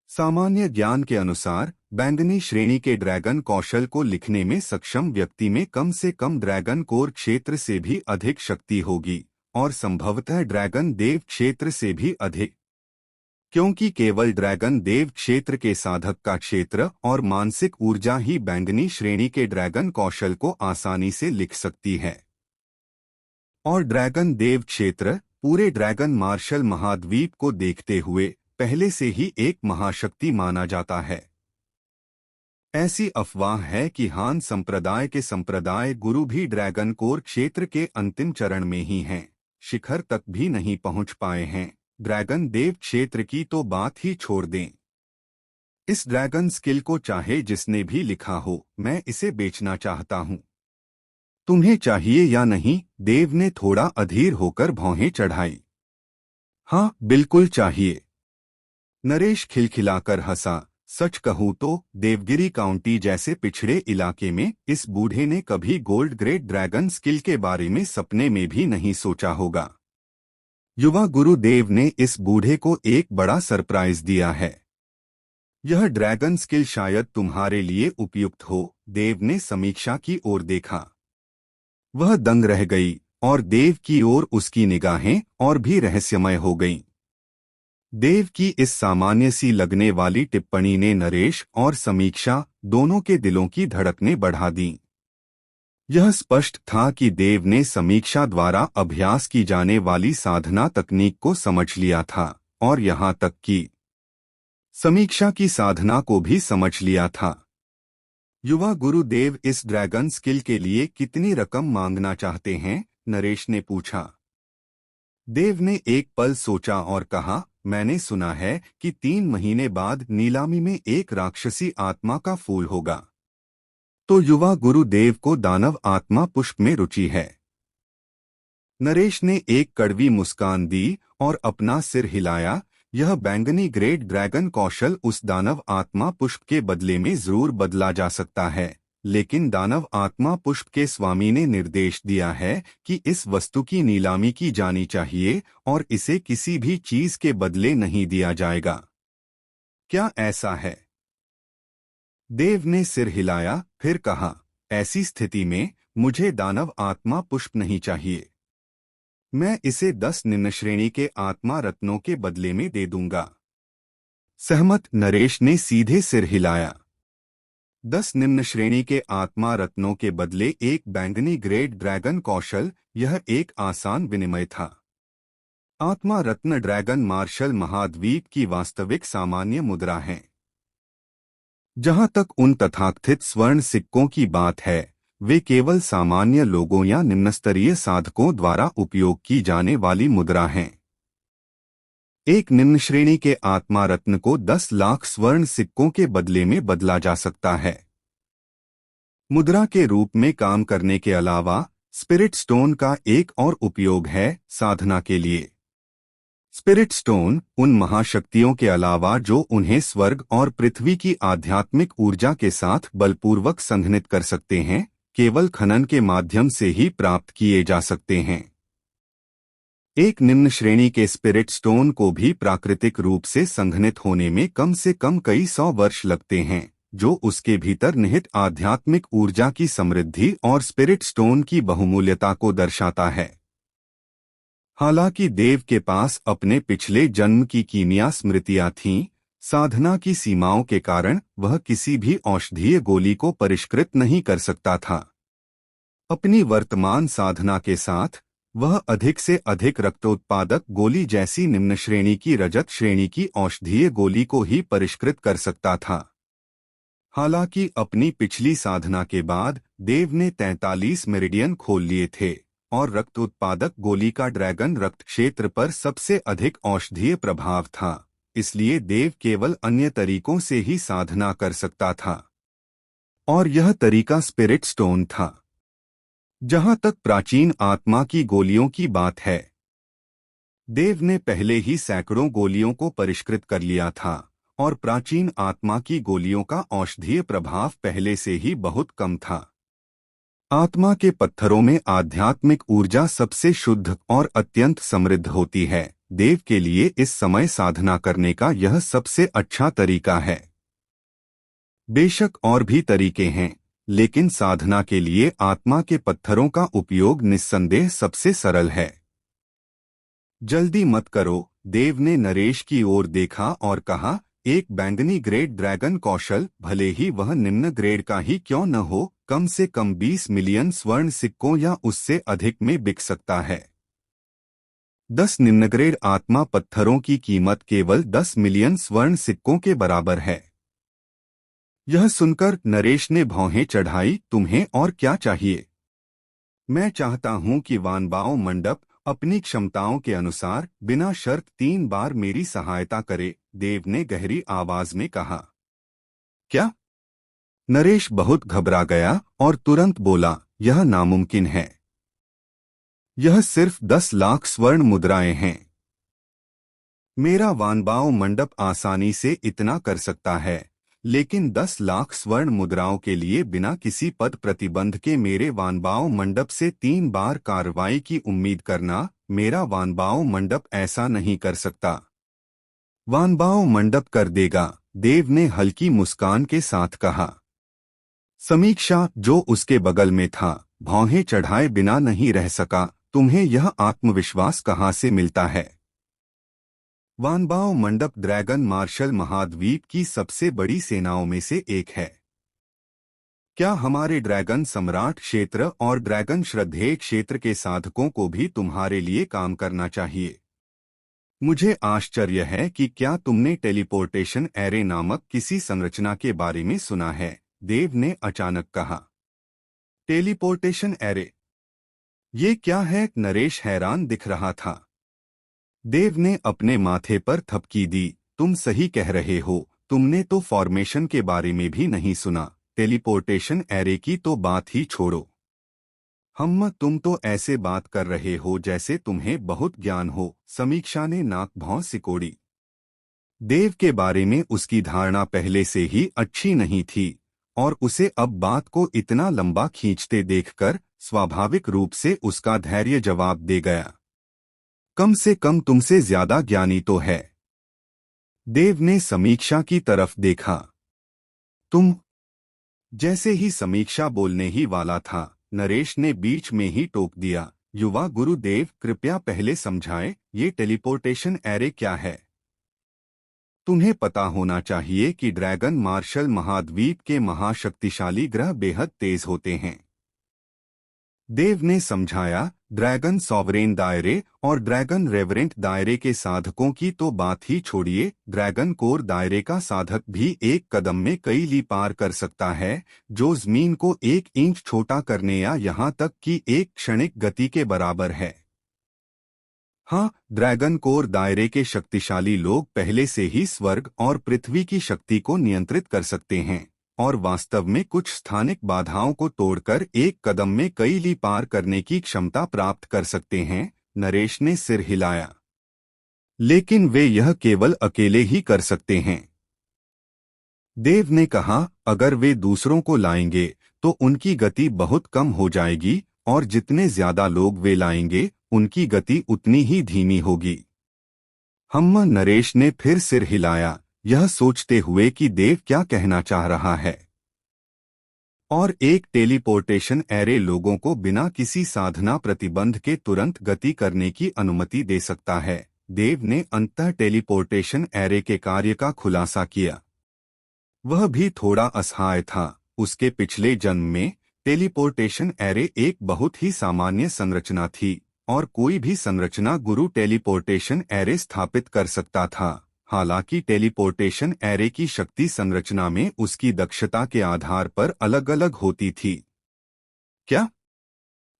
सामान्य ज्ञान के अनुसार बैंगनी श्रेणी के ड्रैगन कौशल को लिखने में सक्षम व्यक्ति में कम से कम ड्रैगन कोर क्षेत्र से भी अधिक शक्ति होगी और संभवतः ड्रैगन देव क्षेत्र से भी अधिक, क्योंकि केवल ड्रैगन देव क्षेत्र के साधक का क्षेत्र और मानसिक ऊर्जा ही बैंगनी श्रेणी के ड्रैगन कौशल को आसानी से लिख सकती है। और ड्रैगन देव क्षेत्र पूरे ड्रैगन मार्शल महाद्वीप को देखते हुए पहले से ही एक महाशक्ति माना जाता है। ऐसी अफवाह है कि हान संप्रदाय के संप्रदाय गुरु भी ड्रैगन कोर क्षेत्र के अंतिम चरण में ही हैं, शिखर तक भी नहीं पहुंच पाए हैं। ड्रैगन देव क्षेत्र की तो बात ही छोड़ दें। इस ड्रैगन स्किल को चाहे जिसने भी लिखा हो, मैं इसे बेचना चाहता हूं। तुम्हें चाहिए या नहीं? देव ने थोड़ा अधीर होकर भौहें चढ़ाई। हाँ, बिल्कुल चाहिए। नरेश खिलखिलाकर हंसा। सच कहूं तो देवगिरी काउंटी जैसे पिछड़े इलाके में इस बूढ़े ने कभी गोल्ड ग्रेड ड्रैगन स्किल के बारे में सपने में भी नहीं सोचा होगा। युवा गुरुदेव ने इस बूढ़े को एक बड़ा सरप्राइज दिया है। यह ड्रैगन स्किल शायद तुम्हारे लिए उपयुक्त हो। देव ने समीक्षा की ओर देखा। वह दंग रह गई और देव की ओर उसकी निगाहें और भी रहस्यमय हो गईं। देव की इस सामान्य सी लगने वाली टिप्पणी ने नरेश और समीक्षा दोनों के दिलों की धड़कनें बढ़ा दीं। यह स्पष्ट था कि देव ने समीक्षा द्वारा अभ्यास की जाने वाली साधना तकनीक को समझ लिया था और यहाँ तक कि समीक्षा की साधना को भी समझ लिया था। युवा गुरुदेव इस ड्रैगन स्किल के लिए कितनी रकम मांगना चाहते हैं? नरेश ने पूछा। देव ने एक पल सोचा और कहा, मैंने सुना है कि 3 महीने बाद नीलामी में एक राक्षसी आत्मा का फूल होगा। तो युवा गुरुदेव को दानव आत्मा पुष्प में रुचि है। नरेश ने एक कड़वी मुस्कान दी और अपना सिर हिलाया। यह बैंगनी ग्रेड ड्रैगन कौशल उस दानव आत्मा पुष्प के बदले में जरूर बदला जा सकता है, लेकिन दानव आत्मा पुष्प के स्वामी ने निर्देश दिया है कि इस वस्तु की नीलामी की जानी चाहिए और इसे किसी भी चीज के बदले नहीं दिया जाएगा। क्या ऐसा है? देव ने सिर हिलाया, फिर कहा, ऐसी स्थिति में मुझे दानव आत्मा पुष्प नहीं चाहिए। मैं इसे 10 निम्न श्रेणी के आत्मा रत्नों के बदले में दे दूंगा। सहमत? नरेश ने सीधे सिर हिलाया। 10 निम्न श्रेणी के आत्मा रत्नों के बदले एक बैंगनी ग्रेड ड्रैगन कौशल, यह एक आसान विनिमय था। आत्मा रत्न ड्रैगन मार्शल महाद्वीप की वास्तविक सामान्य मुद्रा हैं। जहां तक उन तथाकथित स्वर्ण सिक्कों की बात है, वे केवल सामान्य लोगों या निम्नस्तरीय साधकों द्वारा उपयोग की जाने वाली मुद्रा हैं। एक निम्न श्रेणी के आत्मा रत्न को 10 लाख स्वर्ण सिक्कों के बदले में बदला जा सकता है। मुद्रा के रूप में काम करने के अलावा स्पिरिट स्टोन का एक और उपयोग है साधना के लिए। स्पिरिट स्टोन उन महाशक्तियों के अलावा जो उन्हें स्वर्ग और पृथ्वी की आध्यात्मिक ऊर्जा के साथ बलपूर्वक संघनित कर सकते हैं, केवल खनन के माध्यम से ही प्राप्त किए जा सकते हैं। एक निम्न श्रेणी के स्पिरिट स्टोन को भी प्राकृतिक रूप से संघनित होने में कम से कम कई 100 वर्ष लगते हैं, जो उसके भीतर निहित आध्यात्मिक ऊर्जा की समृद्धि और स्पिरिट स्टोन की बहुमूल्यता को दर्शाता है। हालांकि देव के पास अपने पिछले जन्म की कीमिया स्मृतियां थीं, साधना की सीमाओं के कारण वह किसी भी औषधीय गोली को परिष्कृत नहीं कर सकता था। अपनी वर्तमान साधना के साथ वह अधिक से अधिक रक्तोत्पादक गोली जैसी निम्न श्रेणी की रजत श्रेणी की औषधीय गोली को ही परिष्कृत कर सकता था। हालांकि अपनी पिछली साधना के बाद देव ने 43 मेरिडियन खोल लिए थे और रक्त उत्पादक गोली का ड्रैगन रक्त क्षेत्र पर सबसे अधिक औषधीय प्रभाव था, इसलिए देव केवल अन्य तरीकों से ही साधना कर सकता था और यह तरीका स्पिरिट स्टोन था। जहां तक प्राचीन आत्मा की गोलियों की बात है, देव ने पहले ही सैकड़ों गोलियों को परिष्कृत कर लिया था और प्राचीन आत्मा की गोलियों का औषधीय प्रभाव पहले से ही बहुत कम था। आत्मा के पत्थरों में आध्यात्मिक ऊर्जा सबसे शुद्ध और अत्यंत समृद्ध होती है। देव के लिए इस समय साधना करने का यह सबसे अच्छा तरीका है। बेशक और भी तरीके हैं, लेकिन साधना के लिए आत्मा के पत्थरों का उपयोग निस्संदेह सबसे सरल है। जल्दी मत करो, देव ने नरेश की ओर देखा और कहा, एक बैंगनी ग्रेड ड्रैगन कौशल, भले ही वह निम्न ग्रेड का ही क्यों न हो, कम से कम 20 मिलियन स्वर्ण सिक्कों या उससे अधिक में बिक सकता है। 10 निम्न ग्रेड आत्मा पत्थरों की कीमत केवल 10 मिलियन स्वर्ण सिक्कों के बराबर है। यह सुनकर नरेश ने भौहें चढ़ाई। तुम्हें और क्या चाहिए? मैं चाहता हूं कि वानबाओ मंडप अपनी क्षमताओं के अनुसार बिना शर्त 3 बार मेरी सहायता करे, देव ने गहरी आवाज में कहा। क्या? नरेश बहुत घबरा गया और तुरंत बोला, यह नामुमकिन है। यह सिर्फ 10 लाख स्वर्ण मुद्राएं हैं। मेरा वानबाओ मंडप आसानी से इतना कर सकता है, लेकिन 10 लाख स्वर्ण मुद्राओं के लिए बिना किसी पद प्रतिबंध के मेरे वानबाओ मंडप से 3 बार कार्रवाई की उम्मीद करना, मेरा वानबाओ मंडप ऐसा नहीं कर सकता। वानबाओ मंडप कर देगा, देव ने हल्की मुस्कान के साथ कहा। समीक्षा, जो उसके बगल में था, भौहें चढ़ाए बिना नहीं रह सका। तुम्हें यह आत्मविश्वास कहाँ से मिलता है? वानबाओ मंडप ड्रैगन मार्शल महाद्वीप की सबसे बड़ी सेनाओं में से एक है। क्या हमारे ड्रैगन सम्राट क्षेत्र और ड्रैगन श्रद्धेय क्षेत्र के साधकों को भी तुम्हारे लिए काम करना चाहिए? मुझे आश्चर्य है कि क्या तुमने टेलीपोर्टेशन एरे नामक किसी संरचना के बारे में सुना है, देव ने अचानक कहा। Teleportation array? ये क्या है? नरेश हैरान दिख रहा था। देव ने अपने माथे पर थपकी दी। तुम सही कह रहे हो, तुमने तो फॉर्मेशन के बारे में भी नहीं सुना। टेलीपोर्टेशन एरे की तो बात ही छोड़ो। तुम तो ऐसे बात कर रहे हो जैसे तुम्हें बहुत ज्ञान हो, समीक्षा ने नाक भौं सिकोड़ी। देव के बारे में उसकी धारणा पहले से ही अच्छी नहीं थी और उसे अब बात को इतना लंबा खींचते देखकर स्वाभाविक रूप से उसका धैर्य जवाब दे गया। कम से कम तुमसे ज्यादा ज्ञानी तो है। देव ने समीक्षा की तरफ देखा। तुम? जैसे ही समीक्षा बोलने ही वाला था, नरेश ने बीच में ही टोक दिया। युवा गुरुदेव, कृपया पहले समझाएं, ये टेलीपोर्टेशन एरे क्या है? तुम्हें पता होना चाहिए कि ड्रैगन मार्शल महाद्वीप के महाशक्तिशाली ग्रह बेहद तेज होते हैं। देव ने समझाया, ड्रैगन सॉवरेन दायरे और ड्रैगन रेवरेंट दायरे के साधकों की तो बात ही छोड़िए, ड्रैगन कोर दायरे का साधक भी एक कदम में कई ली पार कर सकता है, जो जमीन को 1 इंच छोटा करने या यहाँ तक कि एक क्षणिक गति के बराबर है। हाँ, ड्रैगन कोर दायरे के शक्तिशाली लोग पहले से ही स्वर्ग और पृथ्वी की शक्ति को नियंत्रित कर सकते हैं और वास्तव में कुछ स्थानिक बाधाओं को तोड़कर एक कदम में कई ली पार करने की क्षमता प्राप्त कर सकते हैं। नरेश ने सिर हिलाया। लेकिन वे यह केवल अकेले ही कर सकते हैं। देव ने कहा, अगर वे दूसरों को लाएंगे तो उनकी गति बहुत कम हो जाएगी और जितने ज्यादा लोग वे लाएंगे उनकी गति उतनी ही धीमी होगी। नरेश ने फिर सिर हिलाया। यह सोचते हुए कि देव क्या कहना चाह रहा है। और एक टेलीपोर्टेशन एरे लोगों को बिना किसी साधना प्रतिबंध के तुरंत गति करने की अनुमति दे सकता है। देव ने अंततः टेलीपोर्टेशन एरे के कार्य का खुलासा किया। वह भी थोड़ा असहाय था। उसके पिछले जन्म में टेलीपोर्टेशन एरे एक बहुत ही सामान्य संरचना थी और कोई भी संरचना गुरु टेलीपोर्टेशन एरे स्थापित कर सकता था। हालांकि टेलीपोर्टेशन एरे की शक्ति संरचना में उसकी दक्षता के आधार पर अलग अलग होती थी। क्या?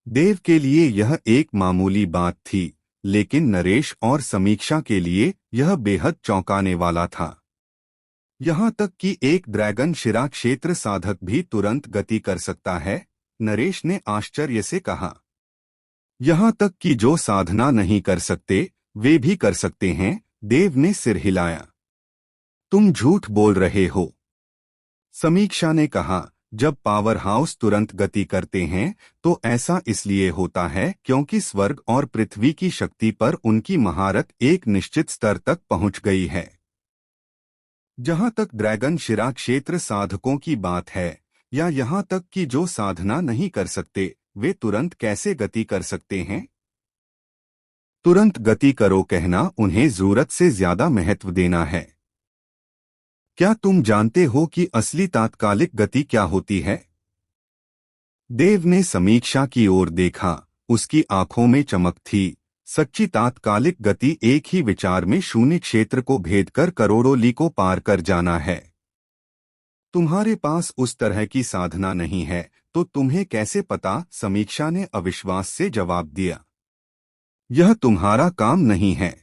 देव के लिए यह एक मामूली बात थी, लेकिन नरेश और समीक्षा के लिए यह बेहद चौंकाने वाला था। यहाँ तक कि एक ड्रैगन शिरा क्षेत्र साधक भी तुरंत गति कर सकता है, नरेश ने आश्चर्य से कहा। यहाँ तक कि जो साधना नहीं कर सकते वे भी कर सकते हैं, देव ने सिर हिलाया। तुम झूठ बोल रहे हो, समीक्षा ने कहा। जब पावर हाउस तुरंत गति करते हैं तो ऐसा इसलिए होता है क्योंकि स्वर्ग और पृथ्वी की शक्ति पर उनकी महारत एक निश्चित स्तर तक पहुंच गई है। जहां तक ड्रैगन शिरा क्षेत्र साधकों की बात है, या यहां तक कि जो साधना नहीं कर सकते वे तुरंत कैसे गति कर सकते हैं? तुरंत गति करो कहना उन्हें जरूरत से ज्यादा महत्व देना है। क्या तुम जानते हो कि असली तात्कालिक गति क्या होती है? देव ने समीक्षा की ओर देखा। उसकी आंखों में चमक थी। सच्ची तात्कालिक गति एक ही विचार में शून्य क्षेत्र को भेद कर करोड़ों ली को पार कर जाना है। तुम्हारे पास उस तरह की साधना नहीं है तो तुम्हें कैसे पता? समीक्षा ने अविश्वास से जवाब दिया। यह तुम्हारा काम नहीं है।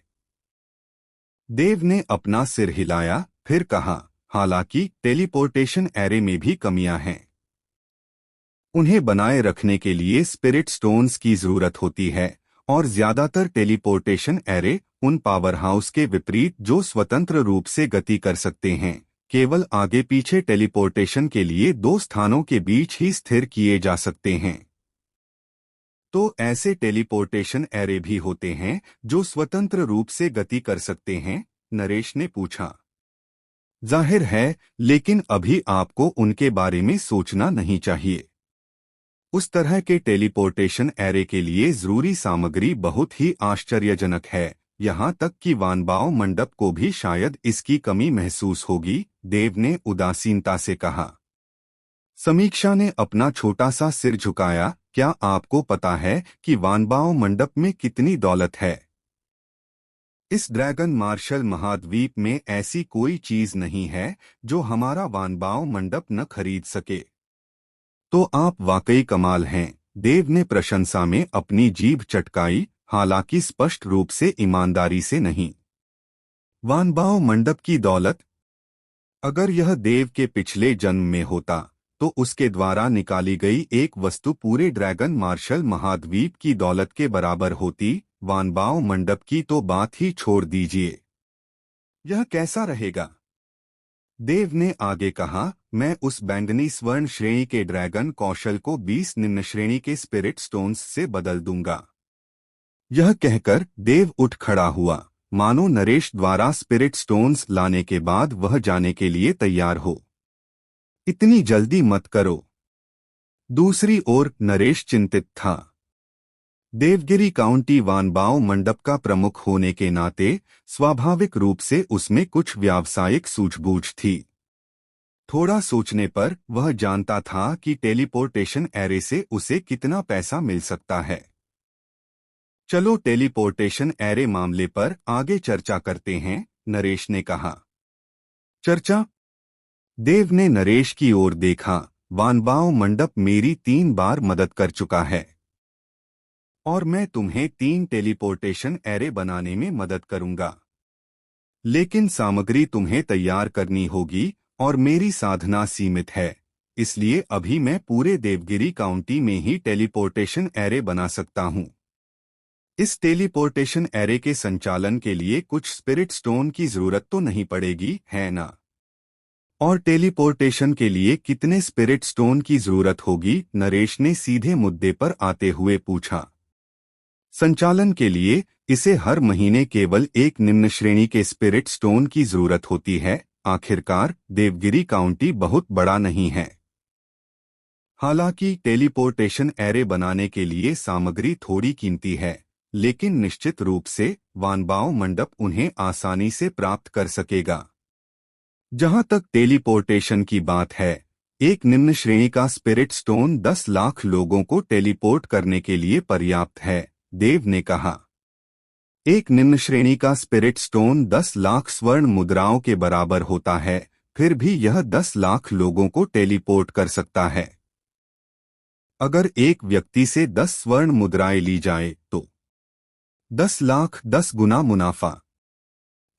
देव ने अपना सिर हिलाया, फिर कहा, हालांकि टेलीपोर्टेशन एरे में भी कमियां हैं। उन्हें बनाए रखने के लिए स्पिरिट स्टोन्स की जरूरत होती है और ज्यादातर टेलीपोर्टेशन एरे उन पावर हाउस के विपरीत जो स्वतंत्र रूप से गति कर सकते हैं, केवल आगे पीछे टेलीपोर्टेशन के लिए दो स्थानों के बीच ही स्थिर किए जा सकते हैं। तो ऐसे टेलीपोर्टेशन एरे भी होते हैं जो स्वतंत्र रूप से गति कर सकते हैं? नरेश ने पूछा। जाहिर है, लेकिन अभी आपको उनके बारे में सोचना नहीं चाहिए। उस तरह के टेलीपोर्टेशन एरे के लिए जरूरी सामग्री बहुत ही आश्चर्यजनक है, यहाँ तक कि वानबाओ मंडप को भी शायद इसकी कमी महसूस होगी, देव ने उदासीनता से कहा। समीक्षा ने अपना छोटा सा सिर झुकाया। क्या आपको पता है कि वानबाओ मंडप में कितनी दौलत है? इस ड्रैगन मार्शल महाद्वीप में ऐसी कोई चीज नहीं है जो हमारा वानबाओ मंडप न खरीद सके। तो आप वाकई कमाल हैं, देव ने प्रशंसा में अपनी जीभ चटकाई, हालांकि स्पष्ट रूप से ईमानदारी से नहीं। वानबाओ मंडप की दौलत? अगर यह देव के पिछले जन्म में होता तो उसके द्वारा निकाली गई एक वस्तु पूरे ड्रैगन मार्शल महाद्वीप की दौलत के बराबर होती। वानबाओ मंडप की तो बात ही छोड़ दीजिए। यह कैसा रहेगा? देव ने आगे कहा, मैं उस बैंगनी स्वर्ण श्रेणी के ड्रैगन कौशल को 20 निम्न श्रेणी के स्पिरिट स्टोन्स से बदल दूंगा। यह कहकर देव उठ खड़ा हुआ, मानो नरेश द्वारा स्पिरिट स्टोन्स लाने के बाद वह जाने के लिए तैयार हो। इतनी जल्दी मत करो। दूसरी ओर नरेश चिंतित था। देवगिरी काउंटी वानबाओ मंडप का प्रमुख होने के नाते स्वाभाविक रूप से उसमें कुछ व्यावसायिक सूझबूझ थी। थोड़ा सोचने पर वह जानता था कि टेलीपोर्टेशन एरे से उसे कितना पैसा मिल सकता है। चलो टेलीपोर्टेशन एरे मामले पर आगे चर्चा करते हैं, नरेश ने कहा। चर्चा? देव ने नरेश की ओर देखा। वानबाओ मंडप मेरी 3 बार मदद कर चुका है और मैं तुम्हें 3 टेलीपोर्टेशन एरे बनाने में मदद करूंगा। लेकिन सामग्री तुम्हें तैयार करनी होगी और मेरी साधना सीमित है, इसलिए अभी मैं पूरे देवगिरी काउंटी में ही टेलीपोर्टेशन एरे बना सकता हूं। इस टेलीपोर्टेशन एरे के संचालन के लिए कुछ स्पिरिट स्टोन की जरूरत तो नहीं पड़ेगी, है ना? और टेलीपोर्टेशन के लिए कितने स्पिरिट स्टोन की जरूरत होगी? नरेश ने सीधे मुद्दे पर आते हुए पूछा। संचालन के लिए इसे हर महीने केवल एक निम्न श्रेणी के स्पिरिट स्टोन की जरूरत होती है, आखिरकार देवगिरी काउंटी बहुत बड़ा नहीं है। हालांकि टेलीपोर्टेशन एरे बनाने के लिए सामग्री थोड़ी कीमती है, लेकिन निश्चित रूप से वानबाओ मंडप उन्हें आसानी से प्राप्त कर सकेगा। जहां तक टेलीपोर्टेशन की बात है, एक निम्न श्रेणी का स्पिरिट स्टोन 10 लाख लोगों को टेलीपोर्ट करने के लिए पर्याप्त है, देव ने कहा। एक निम्न श्रेणी का स्पिरिट स्टोन 10 लाख स्वर्ण मुद्राओं के बराबर होता है, फिर भी यह 10 लाख लोगों को टेलीपोर्ट कर सकता है। अगर एक व्यक्ति से 10 स्वर्ण मुद्राएं ली जाए तो 10 लाख 10 गुना मुनाफा।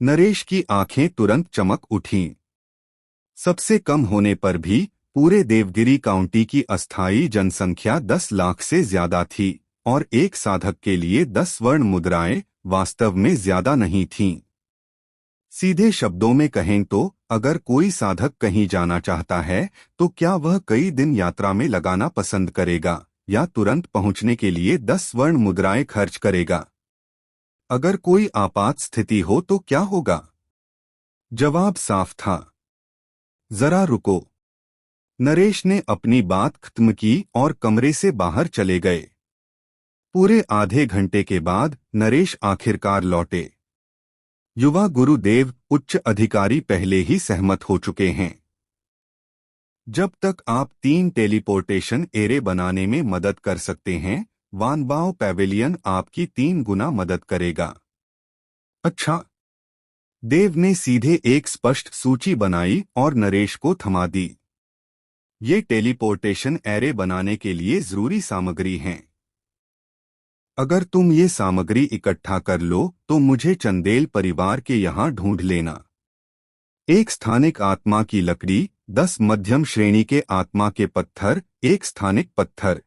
नरेश की आंखें तुरंत चमक उठीं। सबसे कम होने पर भी पूरे देवगिरी काउंटी की अस्थायी जनसंख्या 10 लाख से ज्यादा थी और एक साधक के लिए 10 स्वर्ण मुद्राएं वास्तव में ज्यादा नहीं थीं। सीधे शब्दों में कहें तो अगर कोई साधक कहीं जाना चाहता है तो क्या वह कई दिन यात्रा में लगाना पसंद करेगा या तुरंत पहुंचने के लिए 10 स्वर्ण मुद्राएं खर्च करेगा? अगर कोई आपात स्थिति हो तो क्या होगा? जवाब साफ था। जरा रुको। नरेश ने अपनी बात खत्म की और कमरे से बाहर चले गए। पूरे आधे घंटे के बाद नरेश आखिरकार लौटे। युवा गुरुदेव उच्च अधिकारी पहले ही सहमत हो चुके हैं। जब तक आप 3 टेलीपोर्टेशन एरे बनाने में मदद कर सकते हैं, वानबाओ पैवेलियन आपकी 3 गुना मदद करेगा। अच्छा। देव ने सीधे एक स्पष्ट सूची बनाई और नरेश को थमा दी। ये टेलीपोर्टेशन एरे बनाने के लिए जरूरी सामग्री हैं। अगर तुम ये सामग्री इकट्ठा कर लो तो मुझे चंदेल परिवार के यहाँ ढूंढ लेना। एक स्थानिक आत्मा की लकड़ी, 10 मध्यम श्रेणी के आत्मा के पत्थर, एक स्थानिक पत्थर।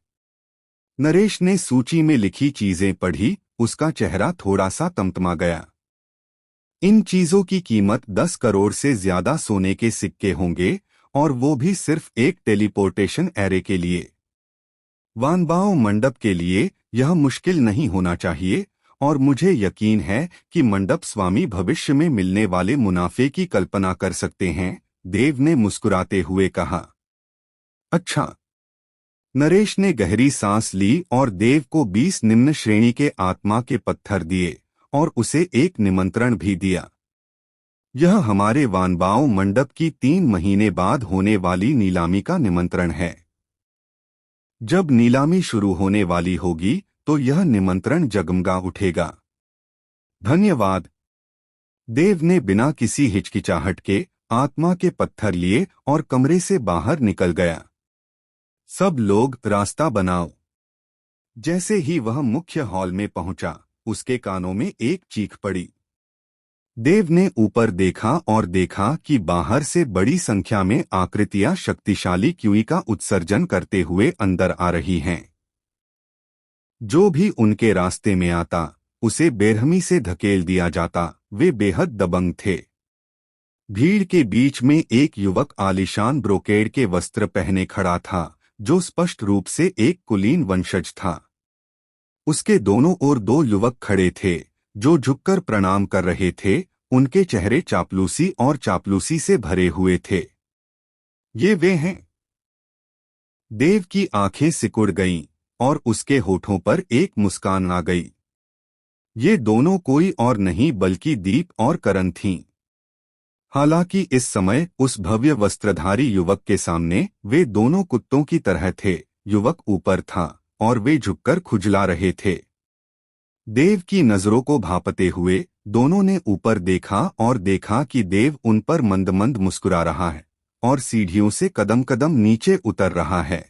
नरेश ने सूची में लिखी चीजें पढ़ी, उसका चेहरा थोड़ा सा तमतमा गया। इन चीजों की कीमत 10 करोड़ से ज्यादा सोने के सिक्के होंगे, और वो भी सिर्फ एक टेलीपोर्टेशन एरे के लिए। वानबाओ मंडप के लिए यह मुश्किल नहीं होना चाहिए, और मुझे यकीन है कि मंडप स्वामी भविष्य में मिलने वाले मुनाफे की कल्पना कर सकते हैं, देव ने मुस्कुराते हुए कहा। अच्छा। नरेश ने गहरी सांस ली और देव को 20 निम्न श्रेणी के आत्मा के पत्थर दिए और उसे एक निमंत्रण भी दिया। यह हमारे वानबाओ मंडप की 3 महीने बाद होने वाली नीलामी का निमंत्रण है। जब नीलामी शुरू होने वाली होगी तो यह निमंत्रण जगमगा उठेगा। धन्यवाद। देव ने बिना किसी हिचकिचाहट के आत्मा के पत्थर लिए और कमरे से बाहर निकल गया। सब लोग रास्ता बनाओ। जैसे ही वह मुख्य हॉल में पहुंचा, उसके कानों में एक चीख पड़ी। देव ने ऊपर देखा और देखा कि बाहर से बड़ी संख्या में आकृतियां शक्तिशाली क्यूई का उत्सर्जन करते हुए अंदर आ रही हैं। जो भी उनके रास्ते में आता, उसे बेरहमी से धकेल दिया जाता। वे बेहद दबंग थे। भीड़ के बीच में एक युवक आलीशान ब्रोकेड के वस्त्र पहने खड़ा था, जो स्पष्ट रूप से एक कुलीन वंशज था। उसके दोनों ओर 2 युवक खड़े थे, जो झुककर प्रणाम कर रहे थे। उनके चेहरे चापलूसी और चापलूसी से भरे हुए थे। ये वे हैं। देव की आंखें सिकुड़ गईं और उसके होठों पर एक मुस्कान आ गई। ये दोनों कोई और नहीं बल्कि दीप और करण थीं। हालांकि इस समय उस भव्य वस्त्रधारी युवक के सामने वे दोनों कुत्तों की तरह थे। युवक ऊपर था और वे झुककर खुजला रहे थे। देव की नजरों को भांपते हुए दोनों ने ऊपर देखा और देखा कि देव उन पर मंद मंद मुस्कुरा रहा है और सीढ़ियों से कदम कदम नीचे उतर रहा है।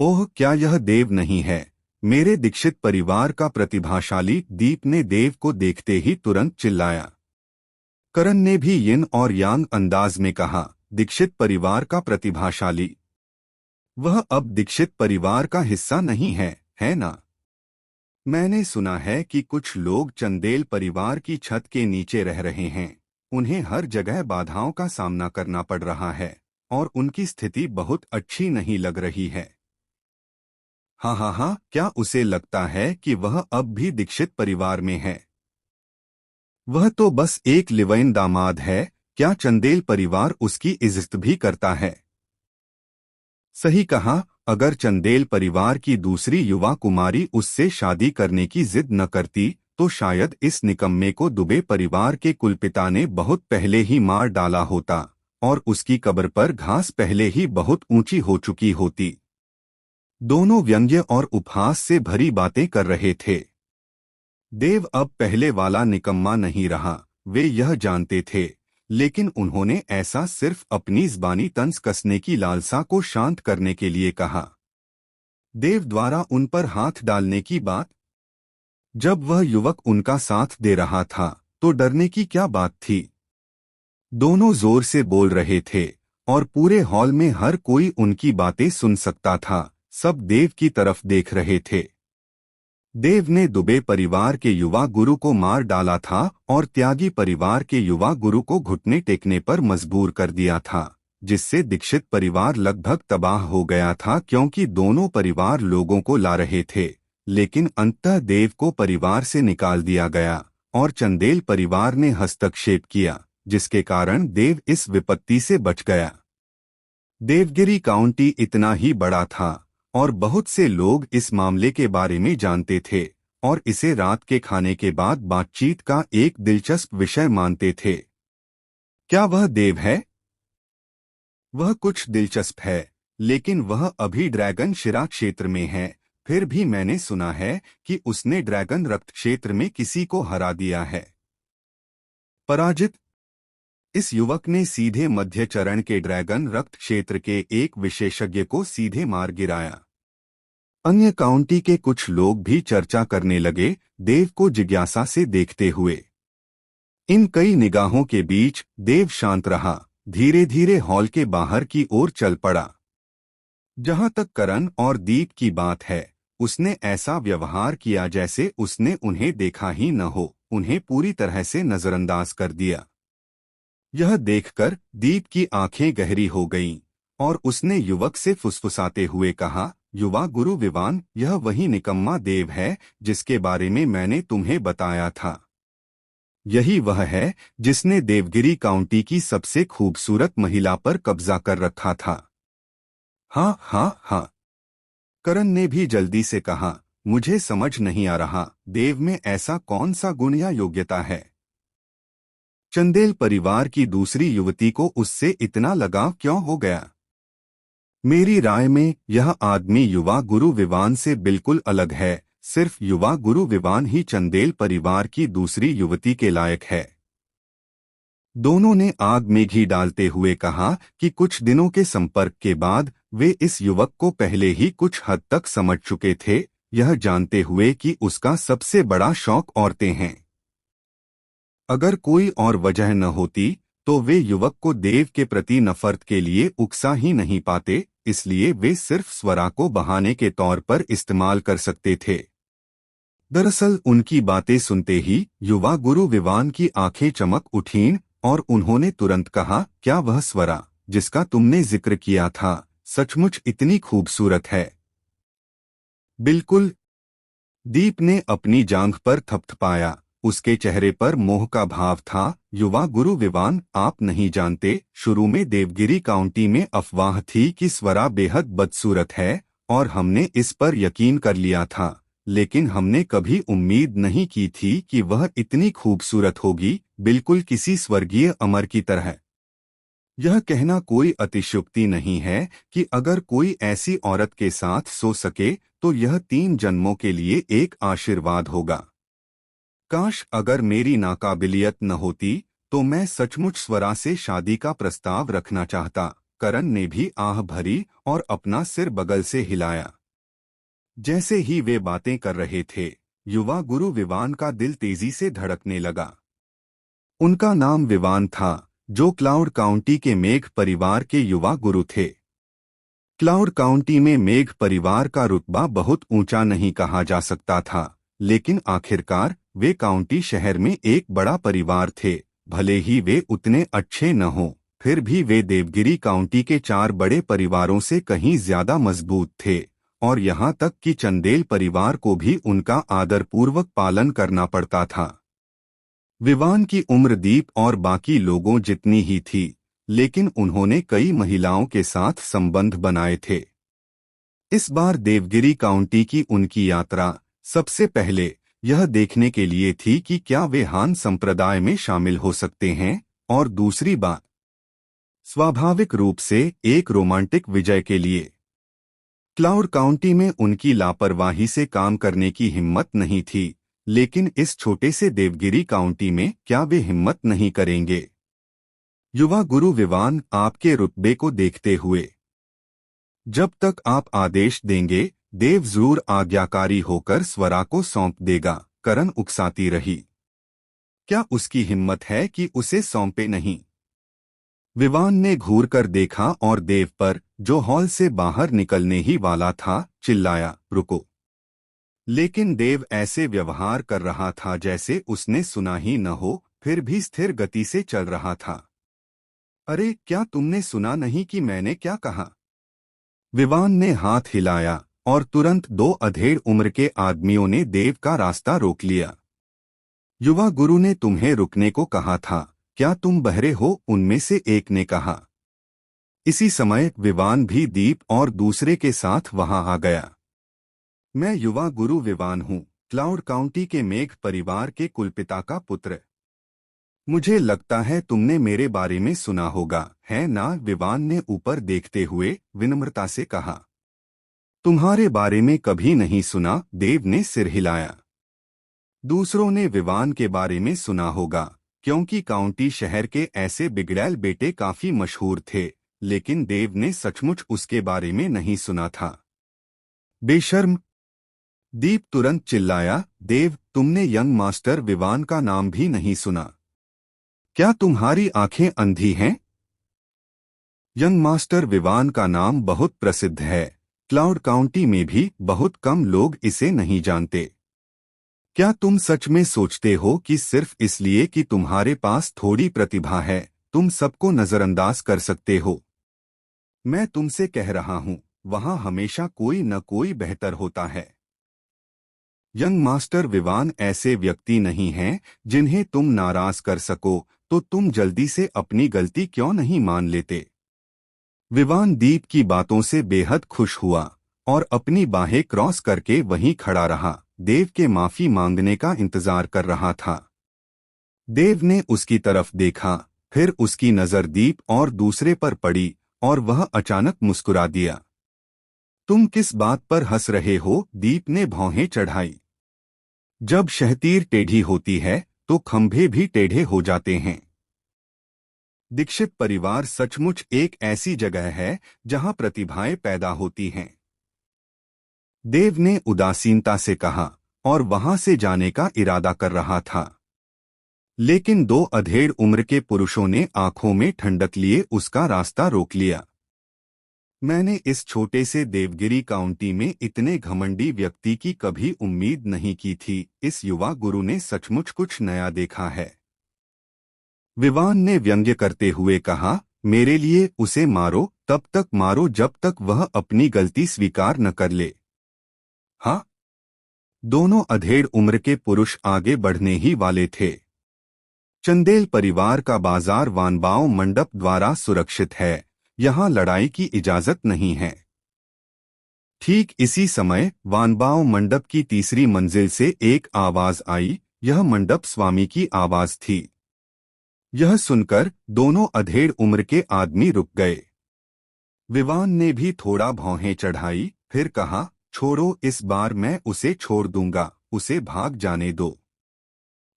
ओह, क्या यह देव नहीं है? मेरे दीक्षित परिवार का प्रतिभाशाली, दीप ने देव को देखते ही तुरंत चिल्लाया। करण ने भी यिन और यांग अंदाज में कहा, दीक्षित परिवार का प्रतिभाशाली? वह अब दीक्षित परिवार का हिस्सा नहीं है ना? मैंने सुना है कि कुछ लोग चंदेल परिवार की छत के नीचे रह रहे हैं। उन्हें हर जगह बाधाओं का सामना करना पड़ रहा है और उनकी स्थिति बहुत अच्छी नहीं लग रही है। हाँ, क्या उसे लगता है कि वह अब भी दीक्षित परिवार में है? वह तो बस एक लिव-इन दामाद है, क्या चंदेल परिवार उसकी इज्जत भी करता है? सही कहा। अगर चंदेल परिवार की दूसरी युवा कुमारी उससे शादी करने की जिद न करती तो शायद इस निकम्मे को दुबे परिवार के कुलपिता ने बहुत पहले ही मार डाला होता और उसकी कब्र पर घास पहले ही बहुत ऊंची हो चुकी होती। दोनों व्यंग्य और उपहास से भरी बातें कर रहे थे। देव अब पहले वाला निकम्मा नहीं रहा, वे यह जानते थे, लेकिन उन्होंने ऐसा सिर्फ अपनी ज़बानी तंज कसने की लालसा को शांत करने के लिए कहा। देव द्वारा उन पर हाथ डालने की बात? जब वह युवक उनका साथ दे रहा था तो डरने की क्या बात थी? दोनों जोर से बोल रहे थे और पूरे हॉल में हर कोई उनकी बातें सुन सकता था। सब देव की तरफ देख रहे थे। देव ने दुबे परिवार के युवा गुरु को मार डाला था और त्यागी परिवार के युवा गुरु को घुटने टेकने पर मजबूर कर दिया था, जिससे दीक्षित परिवार लगभग तबाह हो गया था क्योंकि दोनों परिवार लोगों को ला रहे थे, लेकिन अंततः देव को परिवार से निकाल दिया गया और चंदेल परिवार ने हस्तक्षेप किया, जिसके कारण देव इस विपत्ति से बच गया। देवगिरी काउंटी इतना ही बड़ा था और बहुत से लोग इस मामले के बारे में जानते थे और इसे रात के खाने के बाद बातचीत का एक दिलचस्प विषय मानते थे। क्या वह देव है? वह कुछ दिलचस्प है, लेकिन वह अभी ड्रैगन शिरा क्षेत्र में है। फिर भी मैंने सुना है कि उसने ड्रैगन रक्त क्षेत्र में किसी को हरा दिया है। पराजित? इस युवक ने सीधे मध्य चरण के ड्रैगन रक्त क्षेत्र के एक विशेषज्ञ को सीधे मार गिराया। अन्य काउंटी के कुछ लोग भी चर्चा करने लगे, देव को जिज्ञासा से देखते हुए। इन कई निगाहों के बीच देव शांत रहा, धीरे धीरे हॉल के बाहर की ओर चल पड़ा। जहां तक करण और दीप की बात है, उसने ऐसा व्यवहार किया जैसे उसने उन्हें देखा ही न हो, उन्हें पूरी तरह से नजरअंदाज कर दिया। यह देखकर दीप की आंखें गहरी हो गईं और उसने युवक से फुसफुसाते हुए कहा, युवा गुरु विवान, यह वही निकम्मा देव है जिसके बारे में मैंने तुम्हें बताया था। यही वह है जिसने देवगिरी काउंटी की सबसे खूबसूरत महिला पर कब्जा कर रखा था। हाँ हाँ हाँ, करण ने भी जल्दी से कहा, मुझे समझ नहीं आ रहा, देव में ऐसा कौन सा गुण या योग्यता है? चंदेल परिवार की दूसरी युवती को उससे इतना लगाव क्यों हो गया? मेरी राय में यह आदमी युवा गुरु विवान से बिल्कुल अलग है। सिर्फ युवा गुरु विवान ही चंदेल परिवार की दूसरी युवती के लायक है। दोनों ने आग में घी डालते हुए कहा कि कुछ दिनों के संपर्क के बाद वे इस युवक को पहले ही कुछ हद तक समझ चुके थे, यह जानते हुए कि उसका सबसे बड़ा शौक औरतें हैं। अगर कोई और वजह न होती तो वे युवक को देव के प्रति नफरत के लिए उकसा ही नहीं पाते, इसलिए वे सिर्फ स्वरा को बहाने के तौर पर इस्तेमाल कर सकते थे। दरअसल उनकी बातें सुनते ही युवा गुरु विवान की आंखें चमक उठीं और उन्होंने तुरंत कहा, क्या वह स्वरा जिसका तुमने जिक्र किया था सचमुच इतनी खूबसूरत है? बिल्कुल। दीप ने अपनी जांघ पर थपथपाया, उसके चेहरे पर मोह का भाव था। युवा गुरु विवान, आप नहीं जानते, शुरू में देवगिरी काउंटी में अफवाह थी कि स्वरा बेहद बदसूरत है और हमने इस पर यकीन कर लिया था, लेकिन हमने कभी उम्मीद नहीं की थी कि वह इतनी खूबसूरत होगी, बिल्कुल किसी स्वर्गीय अमर की तरह। यह कहना कोई अतिशयोक्ति नहीं है कि अगर कोई ऐसी औरत के साथ सो सके तो यह 3 जन्मों के लिए एक आशीर्वाद होगा। काश अगर मेरी नाकाबिलियत न होती तो मैं सचमुच स्वरा से शादी का प्रस्ताव रखना चाहता। करण ने भी आह भरी और अपना सिर बगल से हिलाया। जैसे ही वे बातें कर रहे थे, युवा गुरु विवान का दिल तेजी से धड़कने लगा। उनका नाम विवान था, जो क्लाउड काउंटी के मेघ परिवार के युवा गुरु थे। क्लाउड काउंटी में मेघ परिवार का रुतबा बहुत ऊंचा नहीं कहा जा सकता था, लेकिन आखिरकार वे काउंटी शहर में एक बड़ा परिवार थे। भले ही वे उतने अच्छे न हों, फिर भी वे देवगिरी काउंटी के 4 बड़े परिवारों से कहीं ज्यादा मजबूत थे और यहाँ तक कि चंदेल परिवार को भी उनका आदरपूर्वक पालन करना पड़ता था। विवान की उम्र दीप और बाकी लोगों जितनी ही थी, लेकिन उन्होंने कई महिलाओं के साथ संबंध बनाए थे। इस बार देवगिरी काउंटी की उनकी यात्रा सबसे पहले यह देखने के लिए थी कि क्या वे हान संप्रदाय में शामिल हो सकते हैं, और दूसरी बात स्वाभाविक रूप से एक रोमांटिक विजय के लिए। क्लाउड काउंटी में उनकी लापरवाही से काम करने की हिम्मत नहीं थी, लेकिन इस छोटे से देवगिरी काउंटी में क्या वे हिम्मत नहीं करेंगे? युवा गुरु विवान, आपके रुतबे को देखते हुए जब तक आप आदेश देंगे, देव जरूर आज्ञाकारी होकर स्वरा को सौंप देगा। करण उकसाती रही। क्या उसकी हिम्मत है कि उसे सौंपे नहीं? विवान ने घूर कर देखा और देव पर, जो हॉल से बाहर निकलने ही वाला था, चिल्लाया, रुको। लेकिन देव ऐसे व्यवहार कर रहा था जैसे उसने सुना ही न हो, फिर भी स्थिर गति से चल रहा था। अरे, क्या तुमने सुना नहीं कि मैंने क्या कहा? विवान ने हाथ हिलाया और तुरंत दो अधेड़ उम्र के आदमियों ने देव का रास्ता रोक लिया। युवा गुरु ने तुम्हें रुकने को कहा था, क्या तुम बहरे हो? उनमें से एक ने कहा। इसी समय विवान भी दीप और दूसरे के साथ वहां आ गया। मैं युवा गुरु विवान हूँ, क्लाउड काउंटी के मेघ परिवार के कुलपिता का पुत्र। मुझे लगता है तुमने मेरे बारे में सुना होगा, है ना? विवान ने ऊपर देखते हुए विनम्रता से कहा। तुम्हारे बारे में कभी नहीं सुना, देव ने सिर हिलाया। दूसरों ने विवान के बारे में सुना होगा, क्योंकि काउंटी शहर के ऐसे बिगड़ैल बेटे काफी मशहूर थे, लेकिन देव ने सचमुच उसके बारे में नहीं सुना था। बेशर्म! दीप तुरंत चिल्लाया, देव, तुमने यंग मास्टर विवान का नाम भी नहीं सुना? क्या तुम्हारी आंखें अंधी हैं? यंग मास्टर विवान का नाम बहुत प्रसिद्ध है, क्लाउड काउंटी में भी बहुत कम लोग इसे नहीं जानते। क्या तुम सच में सोचते हो कि सिर्फ इसलिए कि तुम्हारे पास थोड़ी प्रतिभा है, तुम सबको नजरअंदाज कर सकते हो? मैं तुमसे कह रहा हूं, वहां हमेशा कोई न कोई बेहतर होता है। यंग मास्टर विवान ऐसे व्यक्ति नहीं हैं जिन्हें तुम नाराज कर सको, तो तुम जल्दी से अपनी गलती क्यों नहीं मान लेते? विवान दीप की बातों से बेहद खुश हुआ और अपनी बाहें क्रॉस करके वहीं खड़ा रहा, देव के माफी मांगने का इंतजार कर रहा था। देव ने उसकी तरफ देखा, फिर उसकी नजर दीप और दूसरे पर पड़ी और वह अचानक मुस्कुरा दिया। तुम किस बात पर हंस रहे हो? दीप ने भौहें चढ़ाई। जब शहतीर टेढ़ी होती है तो खंभे भी टेढ़े हो जाते हैं। दीक्षित परिवार सचमुच एक ऐसी जगह है जहां प्रतिभाएं पैदा होती हैं, देव ने उदासीनता से कहा और वहां से जाने का इरादा कर रहा था। लेकिन दो अधेड़ उम्र के पुरुषों ने आंखों में ठंडक लिए उसका रास्ता रोक लिया। मैंने इस छोटे से देवगिरी काउंटी में इतने घमंडी व्यक्ति की कभी उम्मीद नहीं की थी। इस युवा गुरु ने सचमुच कुछ नया देखा है, विवान ने व्यंग्य करते हुए कहा। मेरे लिए उसे मारो, तब तक मारो जब तक वह अपनी गलती स्वीकार न कर ले। हाँ? दोनों अधेड़ उम्र के पुरुष आगे बढ़ने ही वाले थे। चंदेल परिवार का बाजार वानबाओ मंडप द्वारा सुरक्षित है, यहाँ लड़ाई की इजाजत नहीं है। ठीक इसी समय वानबाओ मंडप की तीसरी मंजिल से एक आवाज आई। यह मंडप स्वामी की आवाज थी। यह सुनकर दोनों अधेड़ उम्र के आदमी रुक गए। विवान ने भी थोड़ा भौहें चढ़ाई, फिर कहा, छोड़ो, इस बार मैं उसे छोड़ दूंगा, उसे भाग जाने दो।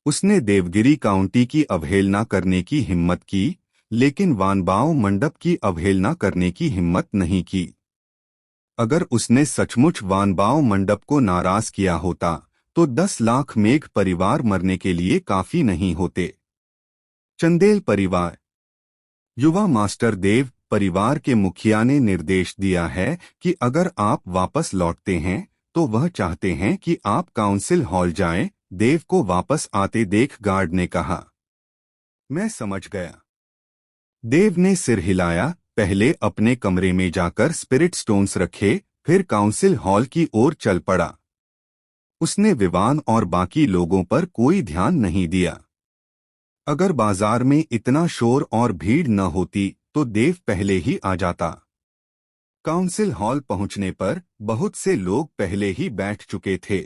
उसने देवगिरी काउंटी की अवहेलना करने की हिम्मत की, लेकिन वानबाओ मंडप की अवहेलना करने की हिम्मत नहीं की। अगर उसने सचमुच वानबाओ मंडप को नाराज किया होता तो 10 लाख मेघ परिवार मरने के लिए काफी नहीं होते। चंदेल परिवार, युवा मास्टर देव परिवार के मुखिया ने निर्देश दिया है कि अगर आप वापस लौटते हैं तो वह चाहते हैं कि आप काउंसिल हॉल जाएं। देव को वापस आते देख गार्ड ने कहा। मैं समझ गया। देव ने सिर हिलाया। पहले अपने कमरे में जाकर स्पिरिट स्टोन्स रखे, फिर काउंसिल हॉल की ओर चल पड़ा। उसने विवान और बाकी लोगों पर कोई ध्यान नहीं दिया। अगर बाजार में इतना शोर और भीड़ न होती तो देव पहले ही आ जाता। काउंसिल हॉल पहुंचने पर बहुत से लोग पहले ही बैठ चुके थे।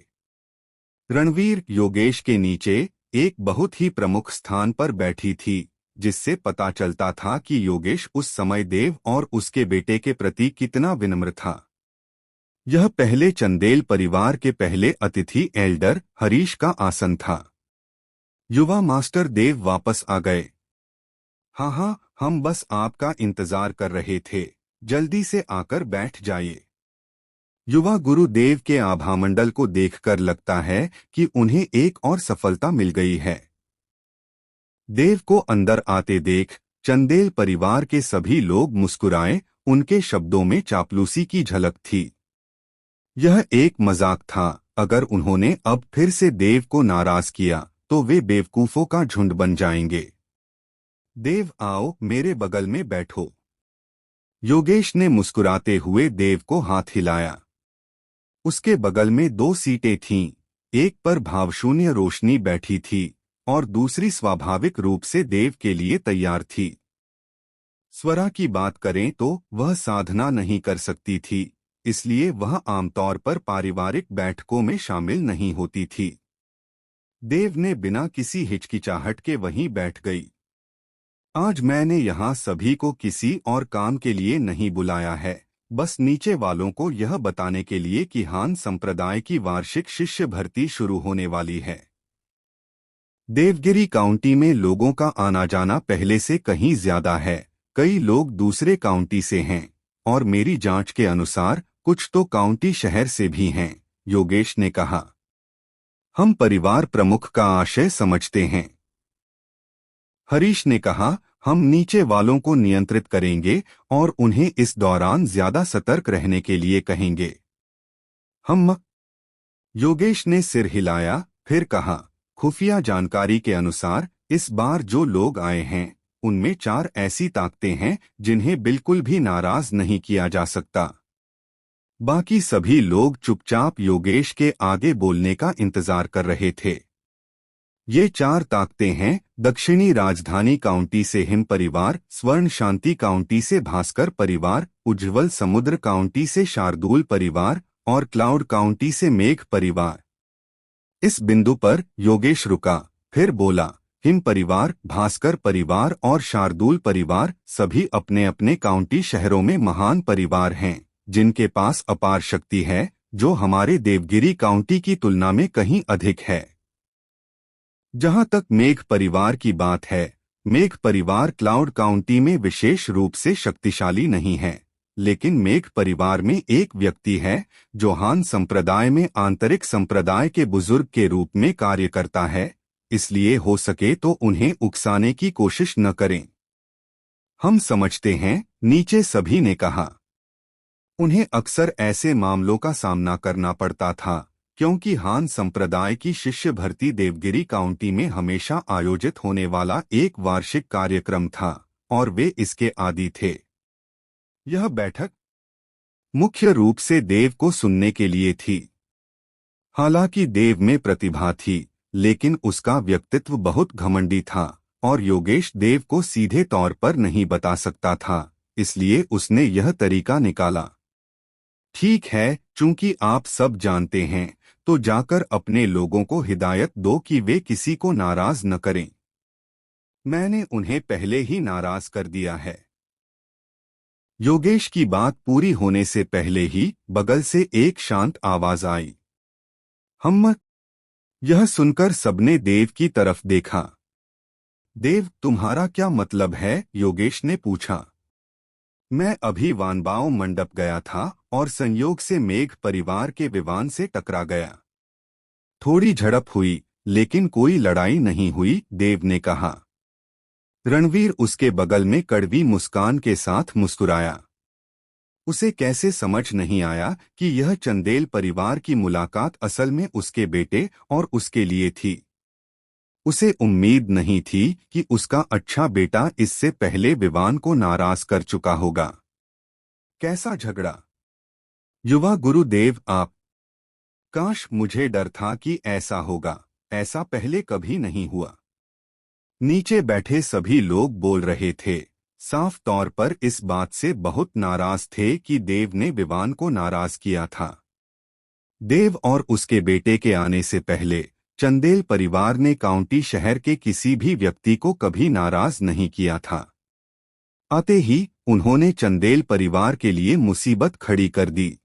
रणवीर योगेश के नीचे एक बहुत ही प्रमुख स्थान पर बैठी थी, जिससे पता चलता था कि योगेश उस समय देव और उसके बेटे के प्रति कितना विनम्र था। यह पहले चंदेल परिवार के पहले अतिथि एल्डर हरीश का आसन था। युवा मास्टर देव वापस आ गए। हाँ हाँ, हम बस आपका इंतजार कर रहे थे, जल्दी से आकर बैठ जाइए। युवा गुरुदेव के आभामंडल को देखकर लगता है कि उन्हें एक और सफलता मिल गई है। देव को अंदर आते देख चंदेल परिवार के सभी लोग मुस्कुराए। उनके शब्दों में चापलूसी की झलक थी। यह एक मजाक था। अगर उन्होंने अब फिर से देव को नाराज किया तो वे बेवकूफों का झुंड बन जाएंगे। देव, आओ मेरे बगल में बैठो। योगेश ने मुस्कुराते हुए देव को हाथ हिलाया। उसके बगल में 2 सीटें थीं। एक पर भावशून्य रोशनी बैठी थी और दूसरी स्वाभाविक रूप से देव के लिए तैयार थी। स्वरा की बात करें तो वह साधना नहीं कर सकती थी, इसलिए वह आमतौर पर पारिवारिक बैठकों में शामिल नहीं होती थी। देव ने बिना किसी हिचकिचाहट के वहीं बैठ गई। आज मैंने यहाँ सभी को किसी और काम के लिए नहीं बुलाया है, बस नीचे वालों को यह बताने के लिए कि हान संप्रदाय की वार्षिक शिष्य भर्ती शुरू होने वाली है। देवगिरी काउंटी में लोगों का आना जाना पहले से कहीं ज्यादा है। कई लोग दूसरे काउंटी से हैं और मेरी जांच के अनुसार कुछ तो काउंटी शहर से भी हैं, योगेश ने कहा। हम परिवार प्रमुख का आशय समझते हैं, हरीश ने कहा। हम नीचे वालों को नियंत्रित करेंगे और उन्हें इस दौरान ज्यादा सतर्क रहने के लिए कहेंगे। हम, योगेश ने सिर हिलाया, फिर कहा, खुफिया जानकारी के अनुसार इस बार जो लोग आए हैं उनमें 4 ऐसी ताकतें हैं जिन्हें बिल्कुल भी नाराज नहीं किया जा सकता। बाकी सभी लोग चुपचाप योगेश के आगे बोलने का इंतजार कर रहे थे। ये 4 ताकतें हैं दक्षिणी राजधानी काउंटी से हिम परिवार, स्वर्ण शांति काउंटी से भास्कर परिवार, उज्ज्वल समुद्र काउंटी से शार्दुल परिवार और क्लाउड काउंटी से मेघ परिवार। इस बिंदु पर योगेश रुका, फिर बोला, हिम परिवार, भास्कर परिवार और शार्दुल परिवार सभी अपने अपने काउंटी शहरों में महान परिवार हैं, जिनके पास अपार शक्ति है, जो हमारे देवगिरी काउंटी की तुलना में कहीं अधिक है। जहां तक मेघ परिवार की बात है, मेघ परिवार क्लाउड काउंटी में विशेष रूप से शक्तिशाली नहीं है, लेकिन मेघ परिवार में एक व्यक्ति है जो हान संप्रदाय में आंतरिक संप्रदाय के बुजुर्ग के रूप में कार्य करता है, इसलिए हो सके तो उन्हें उकसाने की कोशिश न करें। हम समझते हैं, नीचे सभी ने कहा। उन्हें अक्सर ऐसे मामलों का सामना करना पड़ता था क्योंकि हान संप्रदाय की शिष्य भर्ती देवगिरी काउंटी में हमेशा आयोजित होने वाला एक वार्षिक कार्यक्रम था और वे इसके आदी थे। यह बैठक मुख्य रूप से देव को सुनने के लिए थी। हालांकि देव में प्रतिभा थी, लेकिन उसका व्यक्तित्व बहुत घमंडी था और योगेश देव को सीधे तौर पर नहीं बता सकता था, इसलिए उसने यह तरीका निकाला। ठीक है, चूंकि आप सब जानते हैं तो जाकर अपने लोगों को हिदायत दो कि वे किसी को नाराज न करें। मैंने उन्हें पहले ही नाराज कर दिया है। योगेश की बात पूरी होने से पहले ही बगल से एक शांत आवाज आई। हम। यह सुनकर सबने देव की तरफ देखा। देव, तुम्हारा क्या मतलब है? योगेश ने पूछा। मैं अभी वानबाओ मंडप गया था और संयोग से मेघ परिवार के विवान से टकरा गया। थोड़ी झड़प हुई, लेकिन कोई लड़ाई नहीं हुई, देव ने कहा। रणवीर उसके बगल में कड़वी मुस्कान के साथ मुस्कुराया। उसे कैसे समझ नहीं आया कि यह चंदेल परिवार की मुलाकात असल में उसके बेटे और उसके लिए थी। उसे उम्मीद नहीं थी कि उसका अच्छा बेटा इससे पहले विवान को नाराज कर चुका होगा। कैसा झगड़ा? युवा गुरुदेव, आप। काश मुझे डर था कि ऐसा होगा। ऐसा पहले कभी नहीं हुआ। नीचे बैठे सभी लोग बोल रहे थे, साफ तौर पर इस बात से बहुत नाराज थे कि देव ने विवान को नाराज किया था। देव और उसके बेटे के आने से पहले चंदेल परिवार ने काउंटी शहर के किसी भी व्यक्ति को कभी नाराज नहीं किया था। आते ही उन्होंने चंदेल परिवार के लिए मुसीबत खड़ी कर दी।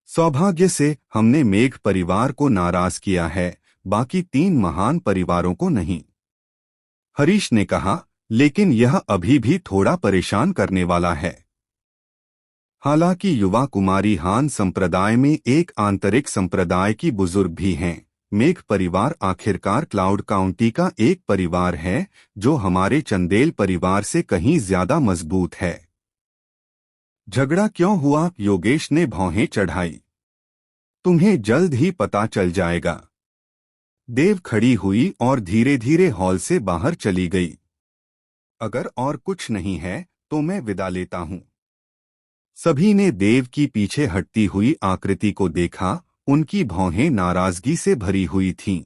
सौभाग्य से हमने मेघ परिवार को नाराज किया है, बाकी 3 महान परिवारों को नहीं। हरीश ने कहा, लेकिन यह अभी भी थोड़ा परेशान करने वाला है। हालांकि युवा कुमारी हान संप्रदाय में एक आंतरिक संप्रदाय की बुजुर्ग भी हैं, मेघ परिवार आखिरकार क्लाउड काउंटी का एक परिवार है जो हमारे चंदेल परिवार से कहीं ज्यादा मजबूत है। झगड़ा क्यों हुआ? योगेश ने भौहें चढ़ाई। तुम्हें जल्द ही पता चल जाएगा। देव खड़ी हुई और धीरे धीरे हॉल से बाहर चली गई। अगर और कुछ नहीं है तो मैं विदा लेता हूं। सभी ने देव की पीछे हटती हुई आकृति को देखा। उनकी भौहें नाराजगी से भरी हुई थीं।